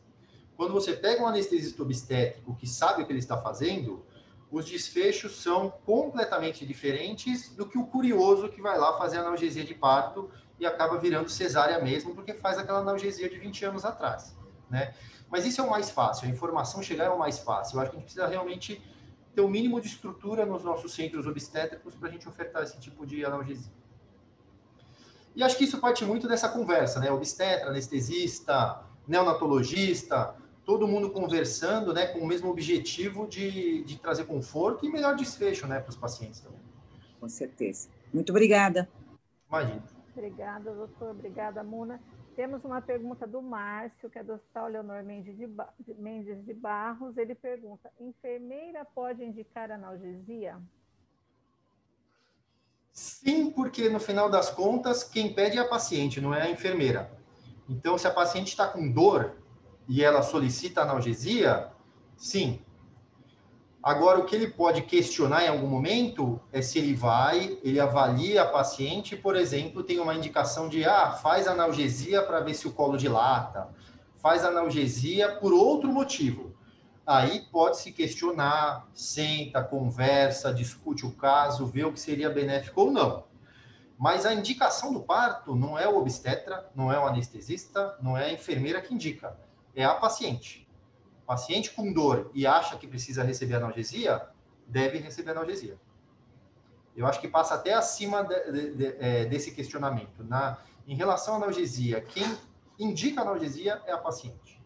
Quando você pega um anestesista obstétrico que sabe o que ele está fazendo, os desfechos são completamente diferentes do que o curioso que vai lá fazer analgesia de parto e acaba virando cesárea mesmo, porque faz aquela analgesia de 20 anos atrás, né? Mas isso é o mais fácil, a informação chegar é o mais fácil. Eu acho que a gente precisa realmente ter o mínimo de estrutura nos nossos centros obstétricos para a gente ofertar esse tipo de analgesia. E acho que isso parte muito dessa conversa, né? Obstetra, anestesista, neonatologista, todo mundo conversando, né, com o mesmo objetivo de trazer conforto e melhor desfecho, né, para os pacientes também. Com certeza. Muito obrigada. Imagina. Obrigada, doutor. Obrigada, Muna. Temos uma pergunta do Márcio, que é do Hospital Leonor Mendes de Barros. Ele pergunta, enfermeira pode indicar analgesia? Sim, porque no final das contas, quem pede é a paciente, não é a enfermeira. Então, se a paciente está com dor e ela solicita analgesia, sim. Agora, o que ele pode questionar em algum momento é se ele avalia a paciente, por exemplo, tem uma indicação de, faz analgesia para ver se o colo dilata, faz analgesia por outro motivo. Aí pode se questionar, senta, conversa, discute o caso, vê o que seria benéfico ou não. Mas a indicação do parto não é o obstetra, não é o anestesista, não é a enfermeira que indica, é a paciente. Paciente com dor e acha que precisa receber analgesia, deve receber analgesia. Eu acho que passa até acima desse questionamento. Em relação à analgesia, quem indica analgesia é a paciente.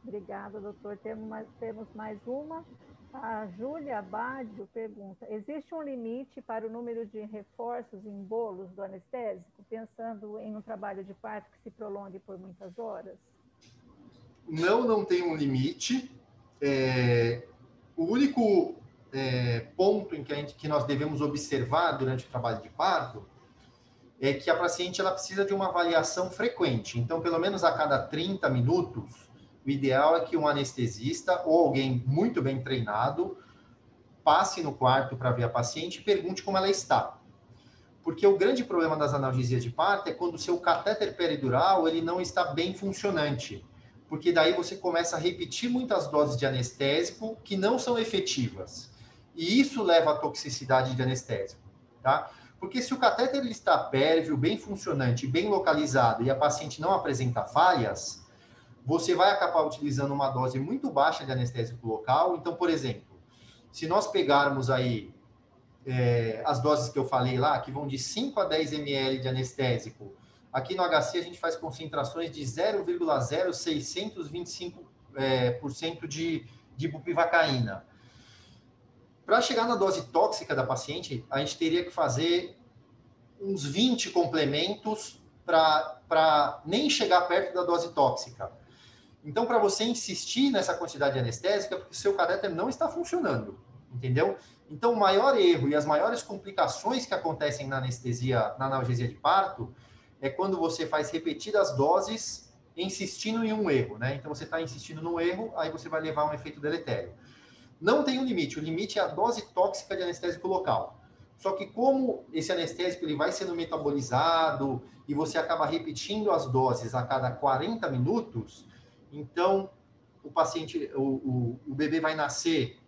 Obrigada, doutor. Temos mais uma. A Júlia Badio pergunta: existe um limite para o número de reforços em bolos do anestésico, pensando em um trabalho de parto que se prolongue por muitas horas? Não tem um limite. O único ponto em que nós devemos observar durante o trabalho de parto é que a paciente ela precisa de uma avaliação frequente. Então, pelo menos a cada 30 minutos, o ideal é que um anestesista ou alguém muito bem treinado passe no quarto para ver a paciente e pergunte como ela está. Porque o grande problema das analgesias de parto é quando o seu catéter peridural ele não está bem funcionante. Porque daí você começa a repetir muitas doses de anestésico que não são efetivas. E isso leva à toxicidade de anestésico, tá? Porque se o catéter ele está pérvio, bem funcionante, bem localizado e a paciente não apresenta falhas, você vai acabar utilizando uma dose muito baixa de anestésico local. Então, por exemplo, se nós pegarmos aí as doses que eu falei lá, que vão de 5 a 10 ml de anestésico, aqui no HC a gente faz concentrações de 0,0625% de bupivacaína. Para chegar na dose tóxica da paciente, a gente teria que fazer uns 20 complementos para nem chegar perto da dose tóxica. Então, para você insistir nessa quantidade de anestésica, é porque o seu catéter não está funcionando, entendeu? Então, o maior erro e as maiores complicações que acontecem na analgesia de parto, é quando você faz repetidas doses insistindo em um erro, né? Então, você está insistindo no erro, aí você vai levar um efeito deletério. Não tem um limite, o limite é a dose tóxica de anestésico local. Só que como esse anestésico ele vai sendo metabolizado e você acaba repetindo as doses a cada 40 minutos, então o paciente, o bebê vai nascer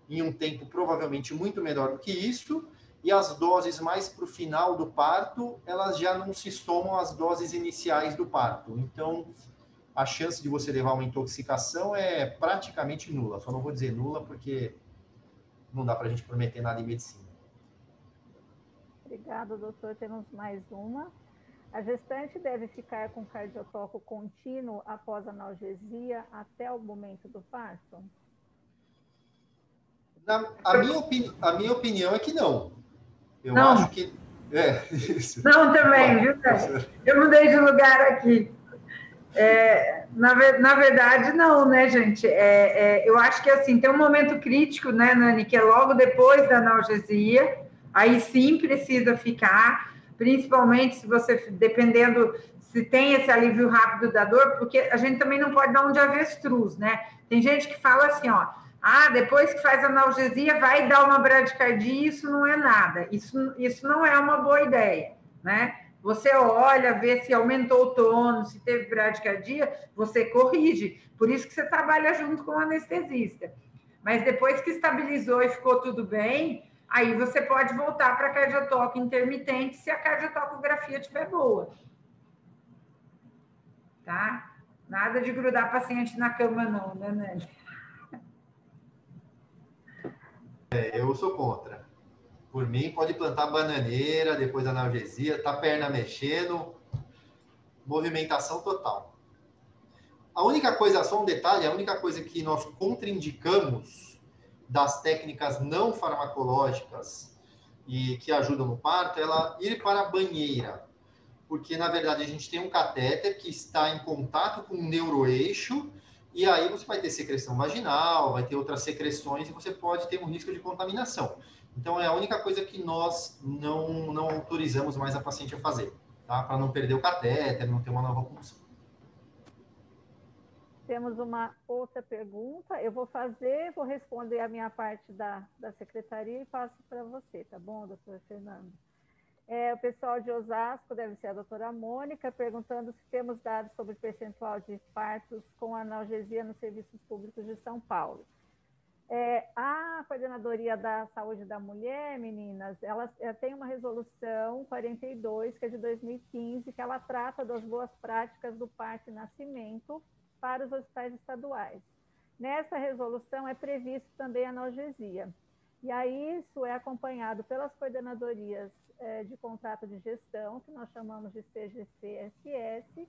em um tempo provavelmente muito menor do que isso, e as doses mais para o final do parto, elas já não se somam às doses iniciais do parto. Então, a chance de você levar uma intoxicação é praticamente nula. Só não vou dizer nula, porque não dá para a gente prometer nada em medicina. Obrigada, doutor. Temos mais uma. A gestante deve ficar com cardiotoco contínuo após a analgesia até o momento do parto? A minha opinião é que não. Eu Não. acho que... isso. Não, também, viu? Eu mudei de lugar aqui. Na verdade, não, né, gente? Eu acho que, assim, tem um momento crítico, né, Nani, que é logo depois da analgesia, aí sim precisa ficar, principalmente se você, dependendo, se tem esse alívio rápido da dor, porque a gente também não pode dar um de avestruz, né? Tem gente que fala assim, ó, depois que faz analgesia vai dar uma bradicardia, isso não é nada, isso não é uma boa ideia, né? Você olha, vê se aumentou o tônus, se teve bradicardia, você corrige. Por isso que você trabalha junto com o anestesista. Mas depois que estabilizou e ficou tudo bem, aí você pode voltar para a cardiotoco intermitente se a cardiotocografia estiver boa. Tá? Nada de grudar paciente na cama não, né, Nélio? Eu sou contra. Por mim, pode plantar bananeira, depois da analgesia, tá a perna mexendo, movimentação total. A única coisa, só um detalhe, a única coisa que nós contraindicamos das técnicas não farmacológicas e que ajudam no parto, é ela ir para a banheira. Porque, na verdade, a gente tem um catéter que está em contato com o neuroeixo e aí você vai ter secreção vaginal, vai ter outras secreções e você pode ter um risco de contaminação. Então, é a única coisa que nós não autorizamos mais a paciente a fazer, tá? Para não perder o catéter, não ter uma nova pulsão. Temos uma outra pergunta. Eu vou responder a minha parte da secretaria e passo para você, tá bom, doutora Fernanda? O pessoal de Osasco, deve ser a doutora Mônica, perguntando se temos dados sobre o percentual de partos com analgesia nos serviços públicos de São Paulo. A Coordenadoria da Saúde da Mulher, meninas, ela tem uma resolução 42, que é de 2015, que ela trata das boas práticas do parto e nascimento para os hospitais estaduais. Nessa resolução é previsto também a analgesia. E aí isso é acompanhado pelas coordenadorias de contrato de gestão, que nós chamamos de CGCSS,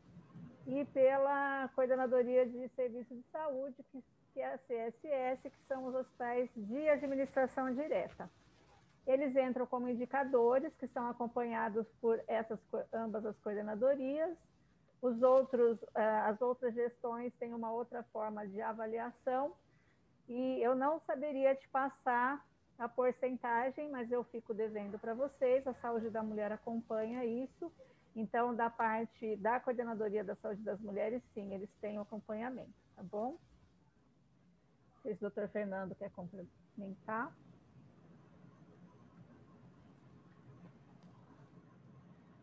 e pela Coordenadoria de Serviço de Saúde, que é a CSS, que são os hospitais de administração direta. Eles entram como indicadores, que são acompanhados por ambas as coordenadorias. As outras gestões têm uma outra forma de avaliação, e eu não saberia te passar a porcentagem, mas eu fico devendo para vocês. A Saúde da Mulher acompanha isso. Então, da parte da Coordenadoria da Saúde das Mulheres, sim, eles têm o acompanhamento, tá bom? Não sei se o doutor Fernando quer complementar.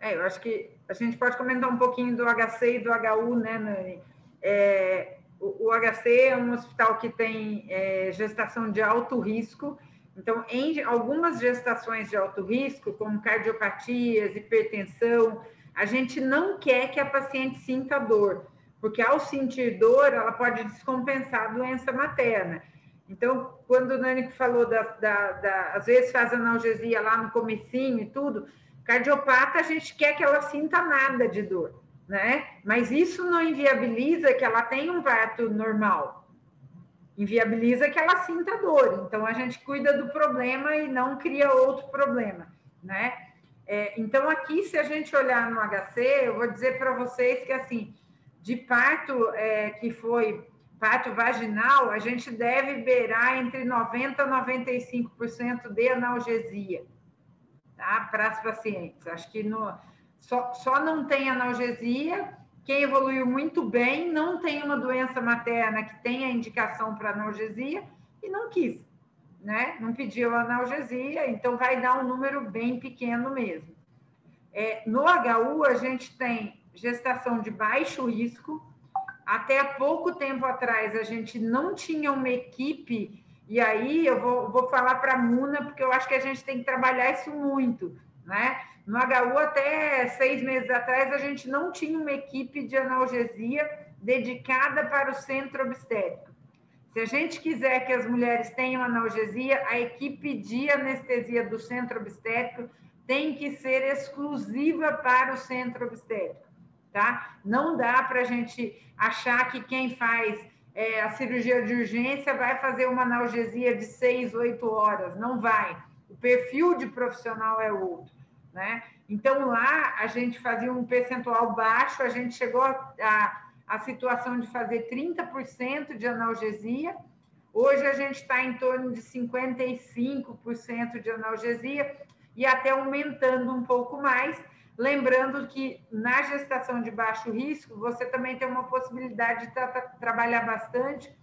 Eu acho que a gente pode comentar um pouquinho do HC e do HU, né, Nani? O HC é um hospital que tem gestação de alto risco. Então, em algumas gestações de alto risco, como cardiopatias, hipertensão, a gente não quer que a paciente sinta dor, porque ao sentir dor, ela pode descompensar a doença materna. Então, quando o Nani falou às vezes faz analgesia lá no comecinho e tudo, cardiopata a gente quer que ela sinta nada de dor, né? Mas isso não inviabiliza que ela tenha um parto normal. Inviabiliza que ela sinta dor. Então, a gente cuida do problema e não cria outro problema, né? Então, aqui, se a gente olhar no HC, eu vou dizer para vocês que, assim, de parto que foi parto vaginal, a gente deve beirar entre 90% e 95% de analgesia, tá? Para as pacientes. Acho que só não tem analgesia quem evoluiu muito bem, não tem uma doença materna que tenha indicação para analgesia e não quis, né? Não pediu analgesia, então vai dar um número bem pequeno mesmo. No HU, a gente tem gestação de baixo risco. Até há pouco tempo atrás, a gente não tinha uma equipe, e aí eu vou falar para a Muna, porque eu acho que a gente tem que trabalhar isso muito, né? No HU, até 6 meses atrás, a gente não tinha uma equipe de analgesia dedicada para o centro obstétrico. Se a gente quiser que as mulheres tenham analgesia, a equipe de anestesia do centro obstétrico tem que ser exclusiva para o centro obstétrico, tá? Não dá para a gente achar que quem faz a cirurgia de urgência vai fazer uma analgesia de 6, 8 horas. Não vai. O perfil de profissional é outro, né? Então, lá, a gente fazia um percentual baixo, a gente chegou a situação de fazer 30% de analgesia. Hoje, a gente está em torno de 55% de analgesia e até aumentando um pouco mais. Lembrando que na gestação de baixo risco, você também tem uma possibilidade de trabalhar bastante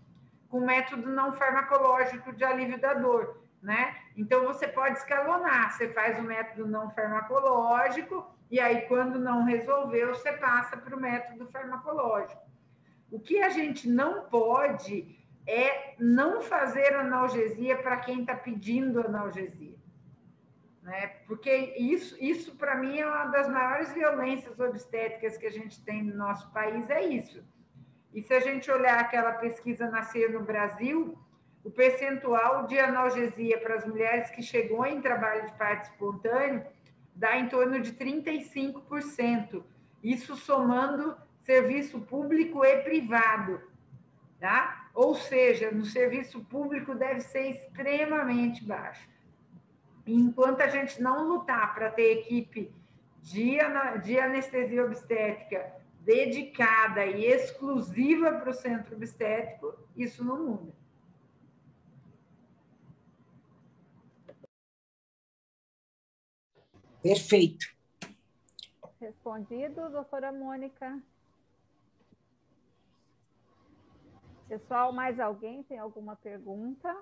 com método não farmacológico de alívio da dor, né? Então, você pode escalonar, você faz o método não farmacológico e aí, quando não resolveu, você passa para o método farmacológico. O que a gente não pode é não fazer analgesia para quem está pedindo analgesia, né? Porque isso para mim, é uma das maiores violências obstétricas que a gente tem no nosso país, é isso. E se a gente olhar aquela pesquisa Nascer no Brasil, o percentual de analgesia para as mulheres que chegou em trabalho de parto espontâneo dá em torno de 35%. Isso somando serviço público e privado, tá? Ou seja, no serviço público deve ser extremamente baixo. Enquanto a gente não lutar para ter equipe de anestesia obstétrica dedicada e exclusiva para o centro obstétrico, isso não muda. Perfeito. Respondido, doutora Mônica. Pessoal, mais alguém tem alguma pergunta?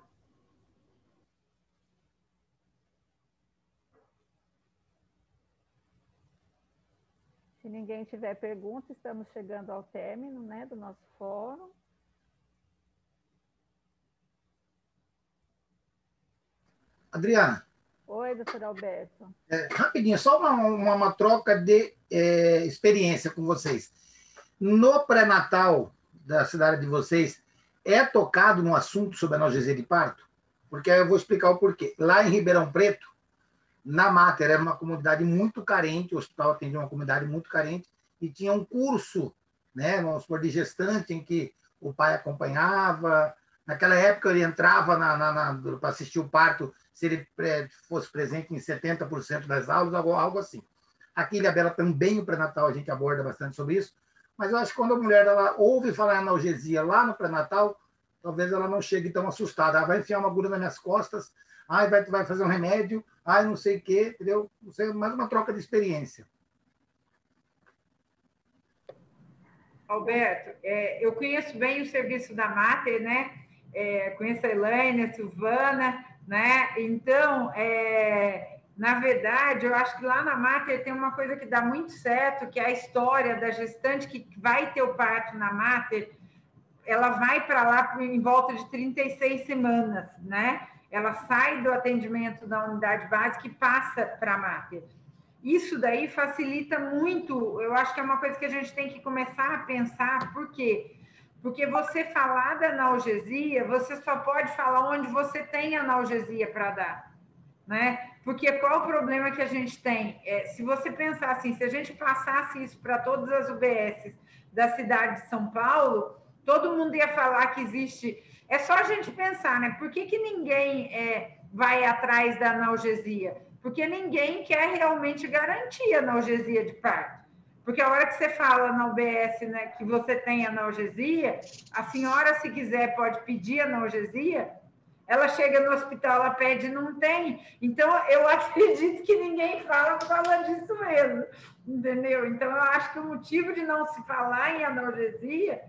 Se ninguém tiver pergunta, estamos chegando ao término, né, do nosso fórum. Adriana. Oi, doutor Alberto. Rapidinho, só uma troca de experiência com vocês. No pré-natal da cidade de vocês, é tocado no assunto sobre analgesia de parto? Porque aí eu vou explicar o porquê. Lá em Ribeirão Preto, na Mater, era uma comunidade muito carente, o hospital atendia uma comunidade muito carente, e tinha um curso, né, vamos supor, de gestante, em que o pai acompanhava. Naquela época, ele entrava para assistir o parto, se ele fosse presente em 70% das aulas, algo assim. Aqui em Ilhabela também, o pré-natal, a gente aborda bastante sobre isso, mas eu acho que quando a mulher ela ouve falar em analgesia lá no pré-natal, talvez ela não chegue tão assustada. Ela vai enfiar uma agulha nas minhas costas, vai fazer um remédio, não sei o quê, entendeu? Não sei, mais uma troca de experiência. Alberto, eu conheço bem o serviço da Mater, né? Conheço a Elaine, a Silvana, né? Então, na verdade, eu acho que lá na Mater tem uma coisa que dá muito certo, que é a história da gestante que vai ter o parto na Mater. Ela vai para lá em volta de 36 semanas, né? Ela sai do atendimento da unidade básica e passa para a Mater. Isso daí facilita muito, eu acho que é uma coisa que a gente tem que começar a pensar. Por quê? Porque você falar da analgesia, você só pode falar onde você tem analgesia para dar, né? Porque qual o problema que a gente tem? Se você pensar assim, se a gente passasse isso para todas as UBSs da cidade de São Paulo, todo mundo ia falar que existe... É só a gente pensar, né? Por que ninguém vai atrás da analgesia? Porque ninguém quer realmente garantir a analgesia de parto. Porque a hora que você fala na UBS, né, que você tem analgesia, a senhora, se quiser, pode pedir analgesia, ela chega no hospital, ela pede e não tem. Então, eu acredito que ninguém fala disso mesmo, entendeu? Então, eu acho que o motivo de não se falar em analgesia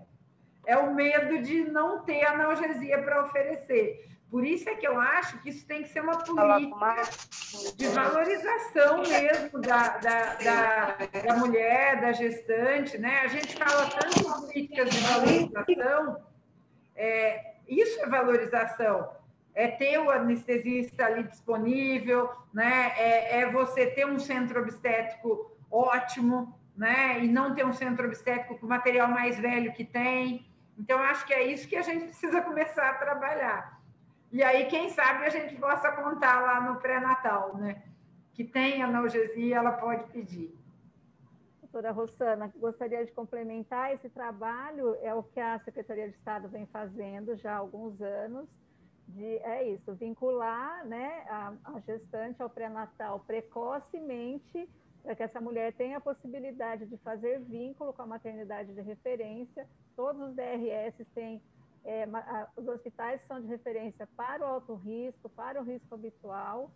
é o medo de não ter analgesia para oferecer. Por isso é que eu acho que isso tem que ser uma política de valorização mesmo da mulher, da gestante, né? A gente fala tanto em políticas de valorização, isso é valorização. É ter o anestesista ali disponível, né? É você ter um centro obstétrico ótimo, né? E não ter um centro obstétrico com o material mais velho que tem. Então, acho que é isso que a gente precisa começar a trabalhar. E aí, quem sabe, a gente possa contar lá no pré-natal, né? Que tem analgesia, ela pode pedir. Doutora Rossana, gostaria de complementar esse trabalho, é o que a Secretaria de Estado vem fazendo já há alguns anos, vincular, né, a gestante ao pré-natal precocemente, para que essa mulher tenha a possibilidade de fazer vínculo com a maternidade de referência. Todos os DRS têm, os hospitais são de referência para o alto risco, para o risco habitual,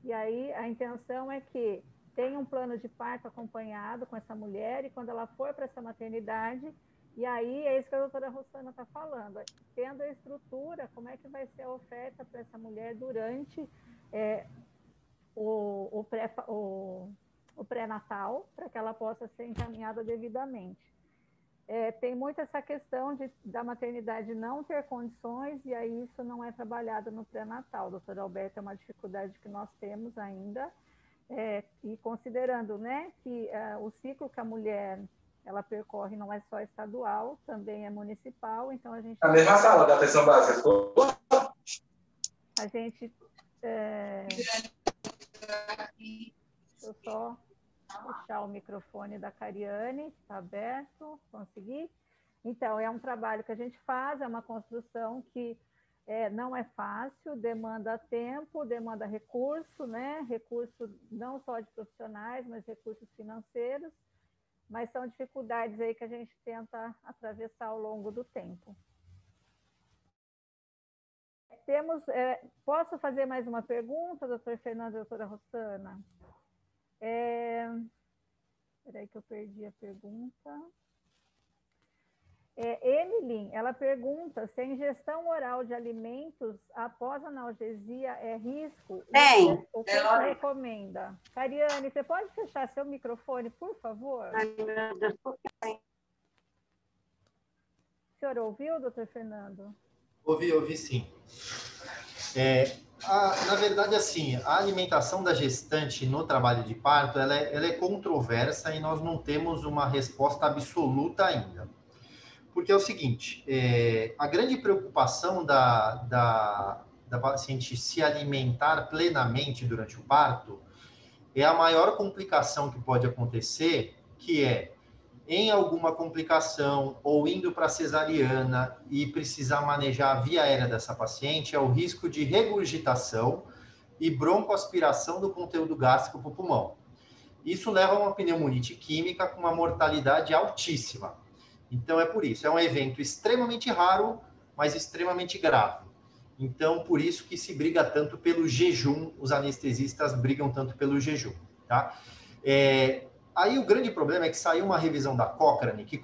e aí a intenção é que tenha um plano de parto acompanhado com essa mulher, e quando ela for para essa maternidade, e aí é isso que a doutora Rossana está falando, tendo a estrutura, como é que vai ser a oferta para essa mulher durante o pré-natal, para que ela possa ser encaminhada devidamente. Tem muito essa questão da maternidade não ter condições, e aí isso não é trabalhado no pré-natal. Doutor Alberto, é uma dificuldade que nós temos ainda, e considerando, né, que o ciclo que a mulher ela percorre não é só estadual, também é municipal, então a gente... A mesma sala da atenção básica. A gente... Deixa eu só puxar o microfone da Cariane, está aberto, consegui? Então, é um trabalho que a gente faz, é uma construção que não é fácil, demanda tempo, demanda recurso, né? Recurso não só de profissionais, mas recursos financeiros, mas são dificuldades aí que a gente tenta atravessar ao longo do tempo. Posso fazer mais uma pergunta, doutor Fernando e doutora Rossana? Espera aí que eu perdi a pergunta. Emily, ela pergunta se a ingestão oral de alimentos após analgesia é risco? Tem. O que você recomenda? Cariane, você pode fechar seu microfone, por favor? Ai, meu Deus, por que tem? O senhor ouviu, doutor Fernando? Ouvi sim. Na verdade, assim, a alimentação da gestante no trabalho de parto, ela é controversa e nós não temos uma resposta absoluta ainda. Porque é o seguinte, a grande preocupação da paciente se alimentar plenamente durante o parto é a maior complicação que pode acontecer, que é em alguma complicação ou indo para cesariana e precisar manejar a via aérea dessa paciente, é o risco de regurgitação e broncoaspiração do conteúdo gástrico para o pulmão. Isso leva a uma pneumonite química com uma mortalidade altíssima. Então, é por isso. É um evento extremamente raro, mas extremamente grave. Então, por isso que se briga tanto pelo jejum, os anestesistas brigam tanto pelo jejum, tá? Aí o grande problema é que saiu uma revisão da Cochrane que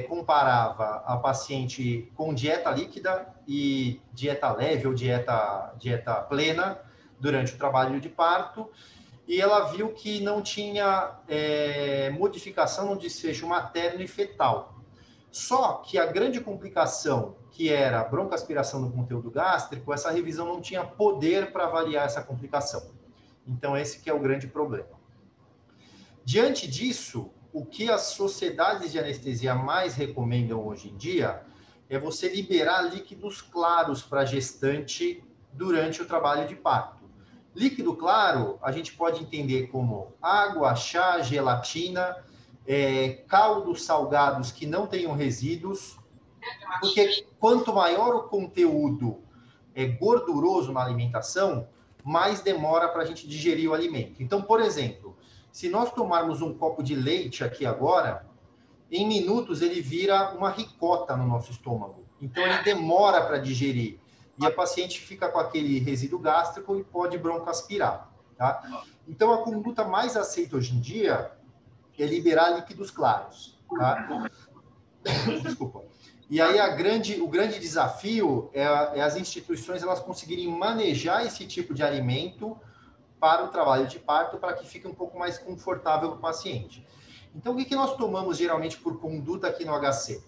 comparava a paciente com dieta líquida e dieta leve ou dieta plena durante o trabalho de parto, e ela viu que não tinha modificação no desfecho materno e fetal. Só que a grande complicação, que era a broncoaspiração do conteúdo gástrico, essa revisão não tinha poder para avaliar essa complicação. Então, esse que é o grande problema. Diante disso, o que as sociedades de anestesia mais recomendam hoje em dia é você liberar líquidos claros para a gestante durante o trabalho de parto. Líquido claro, a gente pode entender como água, chá, gelatina, caldos salgados que não tenham resíduos, porque quanto maior o conteúdo gorduroso na alimentação, mais demora para a gente digerir o alimento. Então, por exemplo, se nós tomarmos um copo de leite aqui agora, em minutos ele vira uma ricota no nosso estômago. Então, ele demora para digerir. E a paciente fica com aquele resíduo gástrico e pode broncoaspirar, tá? Então, a conduta mais aceita hoje em dia é liberar líquidos claros, tá? Desculpa. E aí o grande desafio é as instituições elas conseguirem manejar esse tipo de alimento para o trabalho de parto, para que fique um pouco mais confortável para o paciente. Então, o que nós tomamos geralmente por conduta aqui no HC?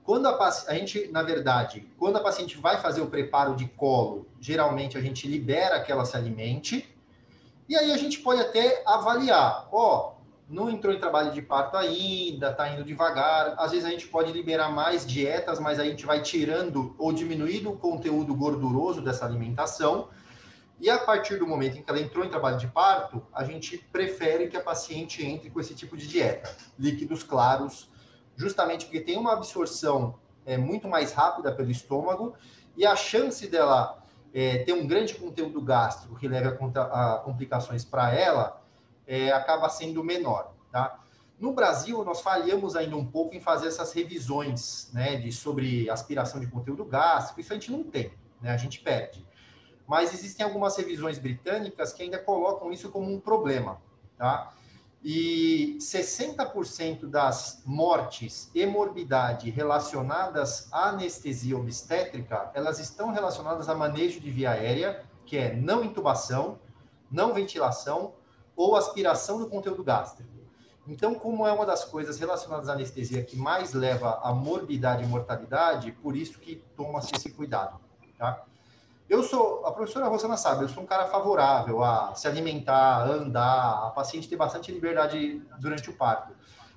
Quando a paciente vai fazer o preparo de colo, geralmente a gente libera que ela se alimente, e aí a gente pode até avaliar, não entrou em trabalho de parto ainda, está indo devagar, às vezes a gente pode liberar mais dietas, mas a gente vai tirando ou diminuindo o conteúdo gorduroso dessa alimentação, e a partir do momento em que ela entrou em trabalho de parto, a gente prefere que a paciente entre com esse tipo de dieta, líquidos claros, justamente porque tem uma absorção muito mais rápida pelo estômago e a chance dela ter um grande conteúdo gástrico que leve a complicações para ela acaba sendo menor, tá? No Brasil, nós falhamos ainda um pouco em fazer essas revisões, né, sobre aspiração de conteúdo gástrico, isso a gente não tem, né, a gente perde. Mas existem algumas revisões britânicas que ainda colocam isso como um problema, tá? E 60% das mortes e morbidade relacionadas à anestesia obstétrica, elas estão relacionadas a manejo de via aérea, que é não intubação, não ventilação ou aspiração do conteúdo gástrico. Então, como é uma das coisas relacionadas à anestesia que mais leva a morbidade e mortalidade, por isso que toma-se esse cuidado, tá? A professora Rosana sabe, eu sou um cara favorável a se alimentar, a andar, a paciente ter bastante liberdade durante o parto.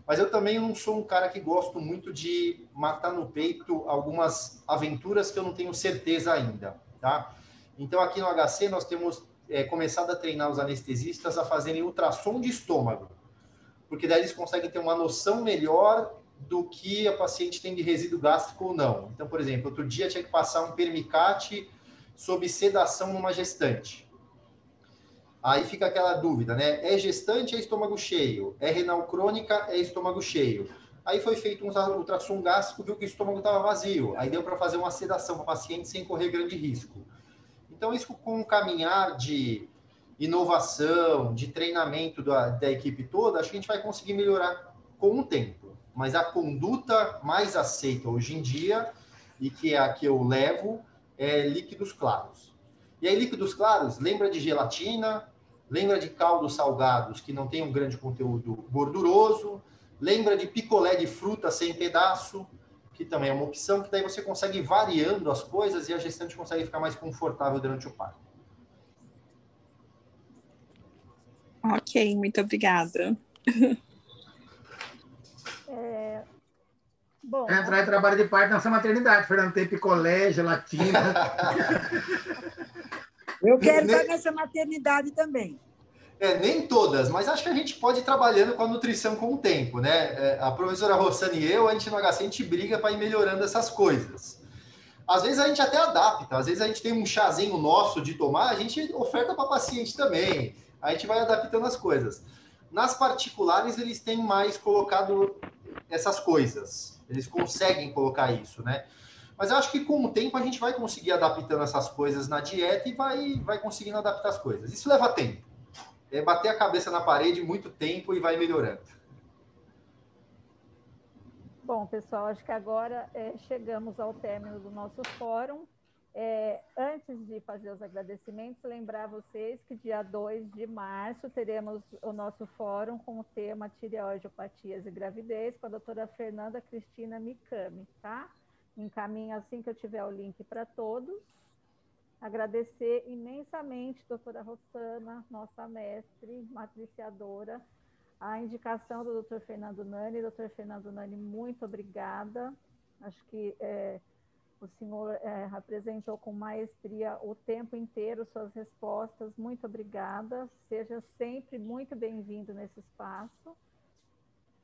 Mas eu também não sou um cara que gosto muito de matar no peito algumas aventuras que eu não tenho certeza ainda, tá? Então, aqui no HC, nós temos começado a treinar os anestesistas a fazerem ultrassom de estômago, porque daí eles conseguem ter uma noção melhor do que a paciente tem de resíduo gástrico ou não. Então, por exemplo, outro dia tinha que passar um permicate sob sedação numa gestante. Aí fica aquela dúvida, né? É gestante, é estômago cheio. É renal crônica, é estômago cheio. Aí foi feito um ultrassom gástrico, viu que o estômago estava vazio. Aí deu para fazer uma sedação para o paciente sem correr grande risco. Então, isso com o caminhar de inovação, de treinamento da equipe toda, acho que a gente vai conseguir melhorar com o tempo. Mas a conduta mais aceita hoje em dia, e que é a que eu levo, líquidos claros. E aí, líquidos claros, lembra de gelatina, lembra de caldos salgados que não tem um grande conteúdo gorduroso, lembra de picolé de fruta sem pedaço, que também é uma opção, que daí você consegue ir variando as coisas e a gestante consegue ficar mais confortável durante o parto. Ok, muito obrigada. Bom, Entrar em trabalho de parto nessa maternidade. Fernando tem picolé, gelatina. Eu quero estar nessa maternidade também. Nem todas, mas acho que a gente pode ir trabalhando com a nutrição com o tempo, né? A professora Rossana e eu, a gente no HC, a gente briga para ir melhorando essas coisas. Às vezes a gente até adapta, às vezes a gente tem um chazinho nosso de tomar, a gente oferta para paciente também, a gente vai adaptando as coisas. Nas particulares, eles têm mais colocado essas coisas, eles conseguem colocar isso, né? Mas eu acho que com o tempo a gente vai conseguir adaptando essas coisas na dieta e vai conseguindo adaptar as coisas. Isso leva tempo. É bater a cabeça na parede muito tempo e vai melhorando. Bom, pessoal, acho que agora chegamos ao término do nosso fórum. Antes de fazer os agradecimentos, lembrar vocês que dia 2 de março teremos o nosso fórum com o tema tireoidiopatias e gravidez com a doutora Fernanda Cristina Mikami, tá? Encaminho assim que eu tiver o link para todos. Agradecer imensamente, doutora Rossana, nossa mestre, matriciadora, a indicação do Dr. Fernando Nani. Dr. Fernando Nani, muito obrigada. Acho que o senhor apresentou com maestria o tempo inteiro suas respostas. Muito obrigada. Seja sempre muito bem-vindo nesse espaço.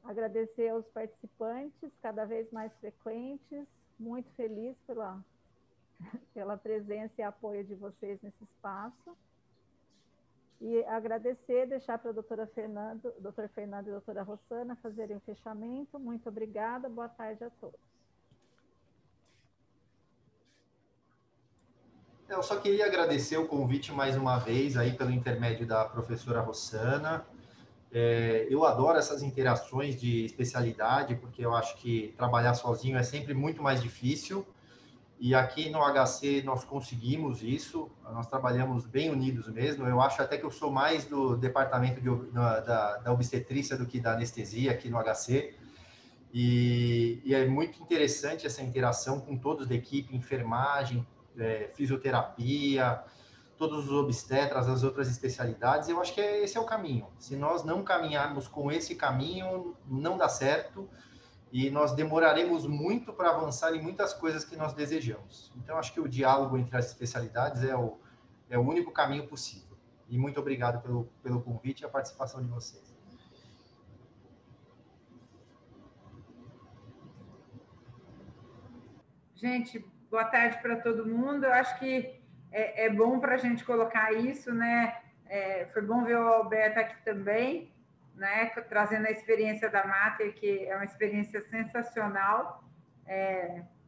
Agradecer aos participantes, cada vez mais frequentes. Muito feliz pela presença e apoio de vocês nesse espaço. E agradecer, deixar para a doutor Fernando e a doutora Rossana fazerem o fechamento. Muito obrigada, boa tarde a todos. Eu só queria agradecer o convite mais uma vez, aí pelo intermédio da professora Rossana. Eu adoro essas interações de especialidade, porque eu acho que trabalhar sozinho é sempre muito mais difícil. E aqui no HC nós conseguimos isso, nós trabalhamos bem unidos mesmo. Eu acho até que eu sou mais do departamento da obstetrícia do que da anestesia aqui no HC. E é muito interessante essa interação com todos da equipe, enfermagem, fisioterapia, todos os obstetras, as outras especialidades. Eu acho que esse é o caminho. Se nós não caminharmos com esse caminho, não dá certo. E nós demoraremos muito para avançar em muitas coisas que nós desejamos. Então, acho que o diálogo entre as especialidades é o único caminho possível. E muito obrigado pelo convite e a participação de vocês. Gente, boa tarde para todo mundo. Eu acho que é bom para a gente colocar isso, né? Foi bom ver o Alberto aqui também, né, trazendo a experiência da Mater, que é uma experiência sensacional,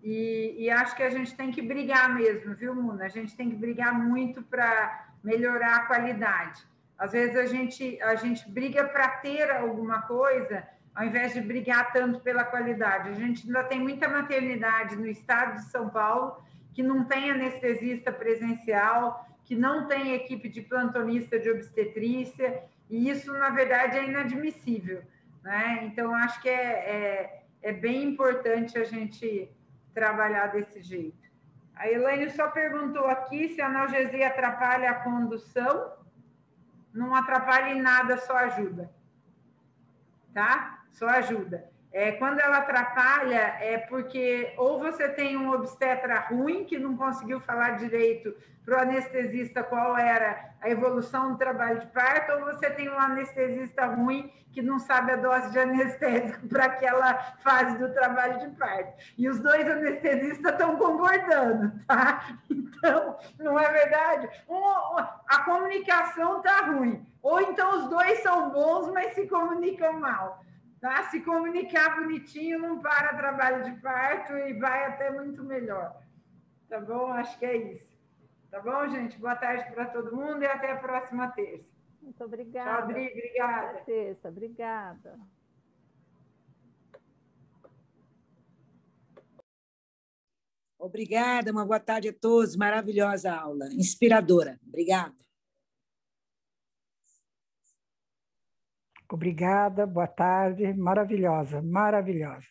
e acho que a gente tem que brigar mesmo, viu, Muna? A gente tem que brigar muito para melhorar a qualidade. Às vezes a gente briga para ter alguma coisa, ao invés de brigar tanto pela qualidade. A gente ainda tem muita maternidade no estado de São Paulo que não tem anestesista presencial, que não tem equipe de plantonista de obstetrícia, e isso, na verdade, é inadmissível, né? Então, acho que é bem importante a gente trabalhar desse jeito. A Elaine só perguntou aqui se a analgesia atrapalha a condução. Não atrapalha em nada, só ajuda. Tá? Só ajuda. Quando ela atrapalha, é porque ou você tem um obstetra ruim, que não conseguiu falar direito para o anestesista qual era a evolução do trabalho de parto, ou você tem um anestesista ruim que não sabe a dose de anestésico para aquela fase do trabalho de parto. E os dois anestesistas estão concordando, tá? Então, não é verdade? A comunicação está ruim. Ou então os dois são bons, mas se comunicam mal. Tá? Se comunicar bonitinho, não para trabalho de parto e vai até muito melhor. Tá bom? Acho que é isso. Tá bom, gente? Boa tarde para todo mundo e até a próxima terça. Muito obrigada. Tchau, Adri. Obrigada. Até terça. Obrigada. Obrigada, uma boa tarde a todos. Maravilhosa aula, inspiradora. Obrigada. Obrigada, boa tarde. Maravilhosa, maravilhosa.